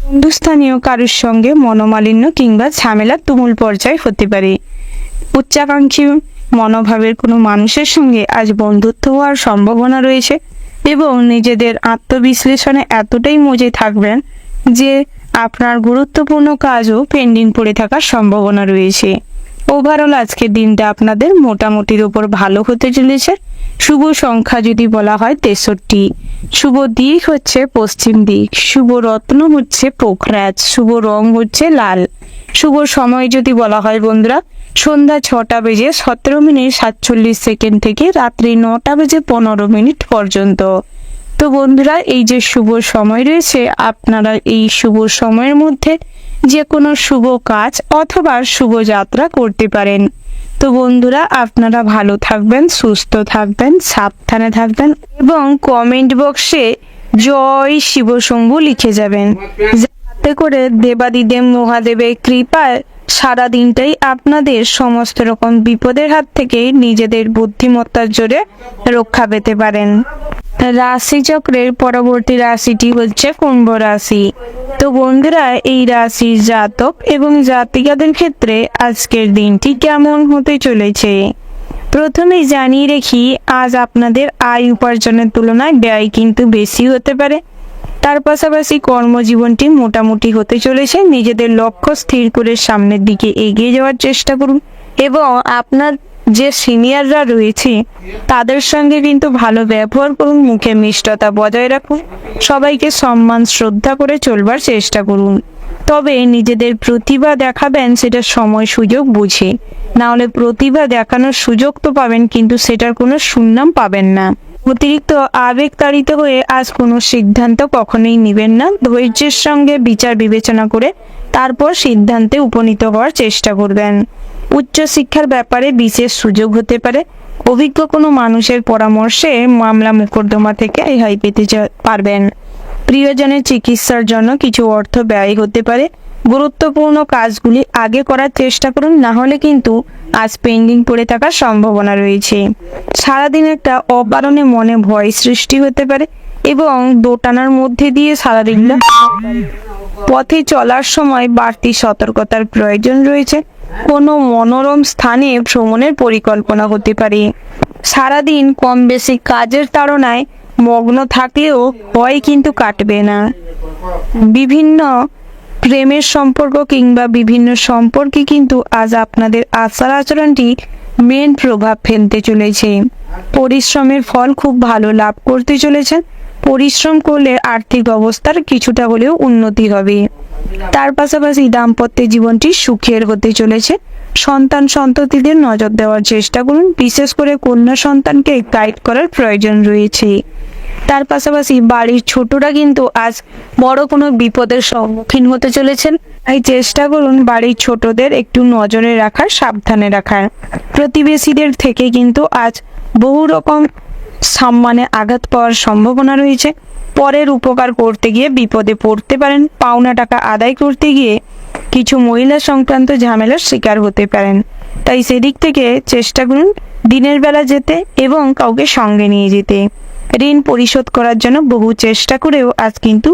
Speaker 2: বন্ধুস্থানীয় কারুর সঙ্গে মনোমালিন্য কিংবা ঝামেলা তুমুল পর্যায়ে হতে পারে। উচ্চাকাঙ্ক্ষী মনোভাবের কোনো মানুষের সঙ্গে আজ বন্ধুত্ব হওয়ার সম্ভাবনা রয়েছে এবং নিজেদের আত্মবিশ্লেষণে এতটাই মজে থাকবেন যে আপনার গুরুত্বপূর্ণ কাজও পেন্ডিং পড়ে থাকার সম্ভাবনা রয়েছে। ওভারঅল আজকের দিনটা আপনাদের মোটামুটির উপর ভালো হতে চলেছে। শুভ সংখ্যা যদি বলা হয় 63, শুভ দিক হচ্ছে পশ্চিম দিক, শুভ রত্ন হচ্ছে পোখরাজ, শুভ রং হচ্ছে লাল। শুভ সময় যদি বলা হয় বন্ধুরা, সন্ধ্যা 6টা বেজে 17 মিনিট 47 সেকেন্ড থেকে রাত্রি 9টা বেজে 15 মিনিট পর্যন্ত। তো বন্ধুরা, এই যে শুভ সময় রয়েছে, আপনারা এই শুভ সময়ের মধ্যে যে কোনো শুভ কাজ অথবা শুভ যাত্রা করতে পারেন। তো বন্ধুরা, আপনারা ভালো থাকবেন, সুস্থ থাকবেন, সাবধানে থাকবেন এবং কমেন্ট বক্সে জয় শিবশম্ভু লিখে যাবেন, যাতে করে দেবাদিদেব মহাদেবের কৃপায় সারা দিনটাই আপনাদের সমস্ত রকম বিপদের হাত থেকে নিজেদের বুদ্ধিমত্তার জোরে রক্ষা পেতে পারেন। রাশিচক্রের পরবর্তী রাশিটি হচ্ছে কুম্ভ রাশি। তো বন্ধুরা, এই রাশির জাতক এবং জাতিকাদের ক্ষেত্রে আজকের দিনটি কেমন হতে চলেছে প্রথমেই জানিয়ে রেখি, আজ আপনাদের আয় উপার্জনের তুলনায় ব্যয় কিন্তু বেশি হতে পারে। তার পাশাপাশি কর্মজীবনটি মোটামুটি হতে চলেছে। নিজেদের লক্ষ্য স্থির করে সামনের দিকে এগিয়ে যাওয়ার চেষ্টা করুন এবং আপনার যে সিনিয়ররা রয়েছে তাদের সঙ্গে কিন্তু ভালো ব্যবহার করুন, মুখে মিষ্টতা বজায় রাখুন, সবাইকে সম্মান শ্রদ্ধা করে চলবার চেষ্টা করুন। তবে নিজেদের প্রতিভা দেখাবেন সেটা সময় সুযোগ বুঝে, না হলে প্রতিভা দেখানোর সুযোগ তো পাবেন কিন্তু সেটার কোনো সুনাম পাবেন না। অতিরিক্ত আবেগতাড়িত হয়ে আজ কোনো সিদ্ধান্ত কখনোই নেবেন না। ধৈর্যের সঙ্গে বিচার বিবেচনা করে তারপর সিদ্ধান্তে উপনীত হওয়ার চেষ্টা করবেন। উচ্চশিক্ষার ব্যাপারে বিশেষ সুযোগ হতে পারে। অভিজ্ঞ কোনো মানুষের পরামর্শে মামলা মোকদ্দমা থেকে রেহাই পেতে পারবেন। প্রিয়জনের চিকিৎসার জন্য কিছু অর্থ ব্যয় হতে পারে। গুরুত্বপূর্ণ কাজগুলি আগে করার চেষ্টা করুন, না হলে কিন্তু আজ পেন্ডিং পড়ে থাকার সম্ভাবনা রয়েছে। সারাদিন একটা অকারণে মনে ভয় সৃষ্টি হতে পারে এবং দোটানার মধ্যে দিয়ে সারাদিনটা পথে চলার সময় বাড়তি সতর্কতার প্রয়োজন রয়েছে। কোনো মনোরম স্থানে ভ্রমণের পরিকল্পনা হতে পারে। সারাদিন কম বেশি কাজের তাড়নায় মগ্ন থাকলেও ভয় কিন্তু কাটবে না। বিভিন্ন প্রেমের সম্পর্ক কিংবা বিভিন্ন সম্পর্কে কিন্তু আজ আপনাদের আচার আচরণটি মেন প্রভাব ফেলতে চলেছে। পরিশ্রমের ফল খুব ভালো লাভ করতে চলেছেন। পরিশ্রম করলে আর্থিক অবস্থার কিছুটা হলেও উন্নতি হবে। তার পাশাপাশি দাম্পত্য জীবনটি সুখের হতে চলেছে। সন্তান সন্ততিদের নজর দেওয়ার চেষ্টা করুন, বিশেষ করে কন্যা সন্তানকে গাইড করার প্রয়োজন রয়েছে। তার পাশাপাশি বাড়ির ছোটরা কিন্তু আজ বড় কোনো বিপদের সম্মুখীন হতে চলেছেন, তাই চেষ্টা করুন বাড়ির ছোটদের একটু নজরে রাখার, সাবধানে রাখার। প্রতিবেশীদের থেকে কিন্তু আজ বহু রকম সম্মানে আঘাত পাওয়ার সম্ভাবনা রয়েছে। পরের উপকার করতে গিয়ে বিপদে পড়তে পারেন। পাওনা টাকা আদায় করতে গিয়ে কিছু মহিলা সংক্রান্ত ঝামেলার শিকার হতে পারেন, তাই সেদিক থেকে চেষ্টা করুন দিনের বেলা যেতে এবং কাউকে সঙ্গে নিয়ে যেতে। ঋণ পরিশোধ করার জন্য বহু চেষ্টা করেও আজ কিন্তু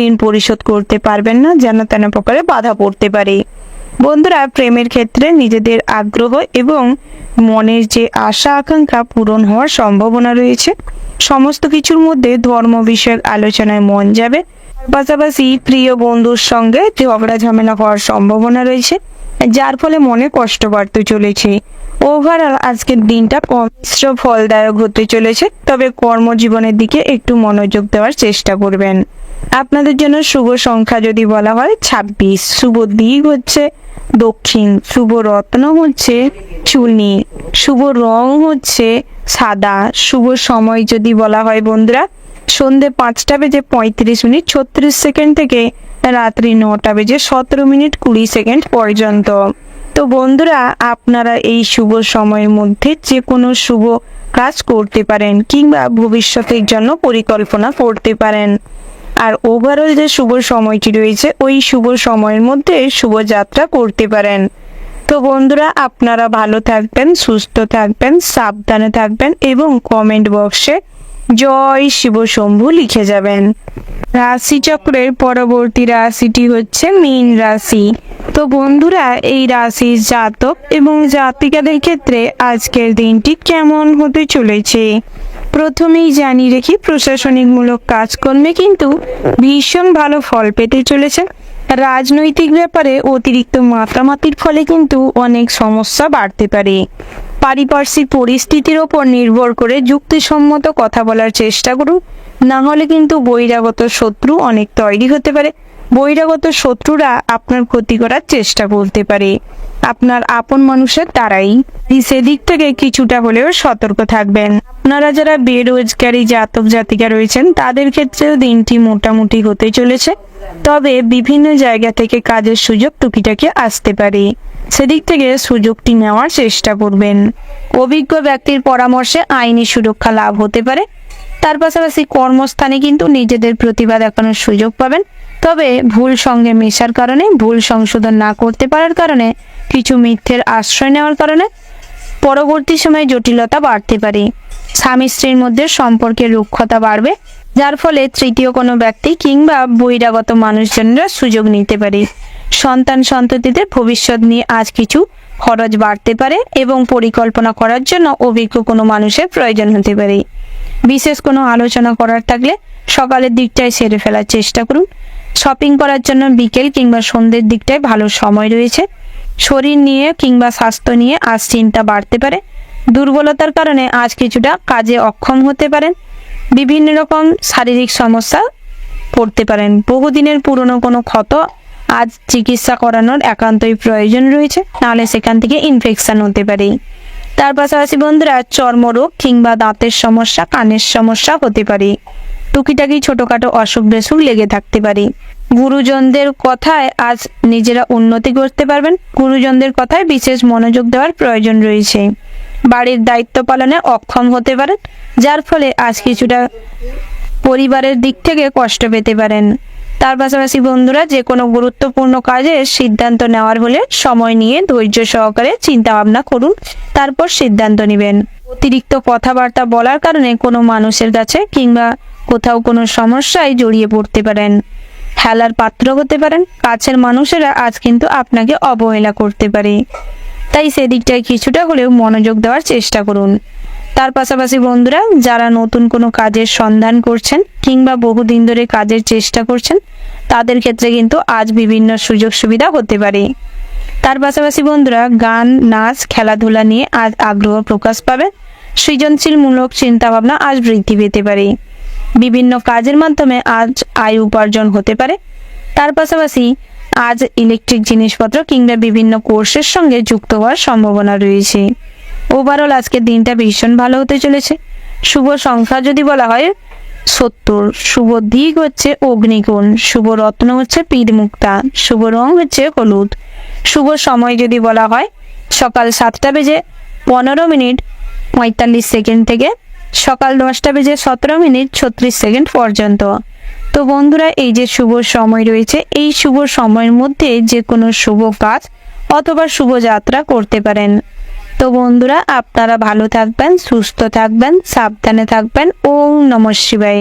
Speaker 2: ঋণ পরিশোধ করতে পারবেন না, যেন তেন প্রকারে বাধা পড়তে পারে। বন্ধুরা, প্রেমের ক্ষেত্রে নিজেদের আগ্রহ এবং মনের যে আশা আকাঙ্ক্ষা পূরণ হওয়ার সম্ভাবনা রয়েছে। সমস্ত কিছুর মধ্যে ধর্ম বিষয়ক আলোচনায় মন যাবে। পাশাপাশি প্রিয় বন্ধুর সঙ্গে ঝগড়া ঝামেলা হওয়ার সম্ভাবনা রয়েছে, যার ফলে মনে কষ্ট বাড়তে চলেছে। ওভারঅল আজকের দিনটা মিশ্র ফলদায়ক হতে চলেছে, তবে কর্মজীবনের দিকে একটু মনোযোগ দেওয়ার চেষ্টা করবেন। আপনাদের জন্য শুভ সংখ্যা যদি বলা হয় 26, শুভ দিক হচ্ছে দক্ষিণ, শুভ রত্ন হচ্ছে চুনি, শুভ রং হচ্ছে সাদা, শুভ সময় যদি বলা হয় বন্ধুরা সন্ধে 5:35:36 থেকে রাত্রি 9:17:20 পর্যন্ত। তো বন্ধুরা, আপনারা এই শুভ সময়ের মধ্যে যে কোনো শুভ কাজ করতে পারেন কিংবা ভবিষ্যতের জন্য পরিকল্পনা করতে পারেন। আর ওভারঅল যে শুভ সময়টি রয়েছে ওই শুভ সময়ের মধ্যে শুভযাত্রা করতে পারেন। তো বন্ধুরা, আপনারা ভালো থাকবেন, সুস্থ থাকবেন, সাবধানে থাকবেন এবং কমেন্ট বক্সে জয় শিব শম্ভু লিখে যাবেন। রাশিচক্রের পরবর্তী রাশিটি হচ্ছে মীন রাশি। তো বন্ধুরা, এই রাশির জাতক এবং জাতিকাদের ক্ষেত্রে আজকের দিনটি কেমন হতে চলেছে প্রথমেই জানিয়ে রেখি, প্রশাসনিকমূলক কাজকর্মে কিন্তু ভীষণ ভালো ফল পেতে চলেছে। রাজনৈতিক ব্যাপারে অতিরিক্ত মাতামাতির ফলে কিন্তু অনেক সমস্যা বাড়তে পারে। পারিপার্শ্বিক পরিস্থিতির ওপর নির্ভর করে যুক্তিসম্মত কথা বলার চেষ্টা করুন, না হলে কিন্তু বহিরাগত শত্রু অনেক তৈরি হতে পারে। বহিরাগত শত্রুরা আপনার ক্ষতি করার চেষ্টা করতে পারে আপনার আপন মানুষের দ্বারাই। সেদিক থেকে কিছুটা হলেও সতর্ক থাকবেন। আপনারা যারা বেরোজগারি জাতক জাতিকা রয়েছেন তাদের ক্ষেত্রেও দিনটি মোটামুটি হতে চলেছে, তবে বিভিন্ন জায়গা থেকে কাজের সুযোগ টুকিটাকি আসতে পারে। সেদিক থেকে সুযোগটি নেওয়ার চেষ্টা করবেন। অভিজ্ঞ ব্যক্তির পরামর্শে আইনি সুরক্ষা লাভ হতে পারে। তার পাশাপাশি কর্মস্থানে কিন্তু নিজেদের প্রতিভা দেখানোর সুযোগ পাবেন, তবে ভুল সঙ্গে মেশার কারণে, ভুল সংশোধন না করতে পারার কারণে, কিছু মিথ্যের আশ্রয় নেওয়ার কারণে পরবর্তী সময়ে জটিলতা বাড়তে পারে। স্বামী স্ত্রীর মধ্যে সম্পর্কের রুক্ষতা বাড়বে, যার ফলে তৃতীয় কোনো ব্যক্তি কিংবা বহিরাগত মানুষজনরা সুযোগ নিতে পারে। সন্তান সন্ততিদের ভবিষ্যৎ নিয়ে আজ কিছু খরচ বাড়তে পারে এবং পরিকল্পনা করার জন্য অভিজ্ঞ কোনো মানুষের প্রয়োজন হতে পারে। বিশেষ কোনো আলোচনা করার থাকলে সকালের দিকটায় সেরে ফেলার চেষ্টা করুন। শপিং করার জন্য বিকেল কিংবা সন্ধ্যের দিকটায় ভালো সময় রয়েছে। শরীর নিয়ে কিংবা স্বাস্থ্য নিয়ে আজ চিন্তা বাড়তে পারে। দুর্বলতার কারণে আজ কিছুটা কাজে অক্ষম হতে পারেন। বিভিন্ন রকম শারীরিক সমস্যা পড়তে পারেন। বহুদিনের পুরনো কোনো ক্ষত আজ চিকিৎসা করানোর একান্তই প্রয়োজন রয়েছে, নাহলে সেখান থেকে ইনফেকশন হতে পারে। তার পাশাপাশি বন্ধুরা, চর্মরোগ কিংবা দাঁতের সমস্যা, কানের সমস্যা হতে পারে। টুকিটাকি ছোটখাটো অসুখ বিসুখ লেগে থাকতে পারে। গুরুজনদের কথায় আজ নিজেরা উন্নতি করতে পারবেন। গুরুজনদের কথায় বিশেষ মনোযোগ দেওয়ার প্রয়োজন রয়েছে। বাড়ির দায়িত্ব পালনে অক্ষম হতে পারেন, যার ফলে আজ কিছুটা পরিবারের দিক থেকে কষ্ট পেতে পারেন। তার পাশাপাশি বন্ধুরা, যে কোনো গুরুত্বপূর্ণ কাজে সিদ্ধান্ত নেওয়ার হলে সময় নিয়ে ধৈর্য সহকারে চিন্তা ভাবনা করুন, তারপর সিদ্ধান্ত নেবেন। অতিরিক্ত কথাবার্তা বলার কারণে কোনো মানুষের কাছে কিংবা কোথাও কোনো সমস্যায় জড়িয়ে পড়তে পারেন, হেলার পাত্র হতে পারেন। কাছের মানুষেরা আজ কিন্তু আপনাকে অবহেলা করতে পারে, তাই সেদিকটায় কিছুটা হলেও মনোযোগ দেওয়ার চেষ্টা করুন। তার পাশাপাশি বন্ধুরা, যারা নতুন কোনো কাজের সন্ধান করছেন কিংবা বহুদিন ধরে কাজের চেষ্টা করছেন, তাদের ক্ষেত্রে কিন্তু আজ বিভিন্ন সুযোগ সুবিধা হতে পারে। তার পাশাপাশি বন্ধুরা, গান, নাচ, খেলাধুলা নিয়ে আজ আগ্রহ প্রকাশ পাবে। সৃজনশীলমূলক চিন্তাভাবনা আজ বৃদ্ধি পেতে পারে। বিভিন্ন কাজের মাধ্যমে আজ আয় উপার্জন হতে পারে। তার পাশাপাশি আজ ইলেকট্রিক জিনিসপত্র কিংবা বিভিন্ন কোর্সের সঙ্গে যুক্ত হওয়ার সম্ভাবনা রয়েছে। ওভারঅল আজকের দিনটা ভীষণ ভালো হতে চলেছে। শুভ সংখ্যা যদি বলা হয় 70, শুভ দিক হচ্ছে অগ্নিকোণ, শুভ রত্ন হচ্ছে পীরমুক্তা, শুভ রং হচ্ছে হলুদ। শুভ সময় যদি বলা হয় সকাল 7:15 থেকে সকাল 10:17 পর্যন্ত। তো বন্ধুরা, এই যে শুভ সময় রয়েছে, এই শুভ সময়ের মধ্যে যে কোনো শুভ কাজ অথবা শুভ যাত্রা করতে পারেন। তো বন্ধুরা, আপনারা ভালো থাকবেন, সুস্থ থাকবেন, সাবধানে থাকবেন। ওম নমঃ শিবায়।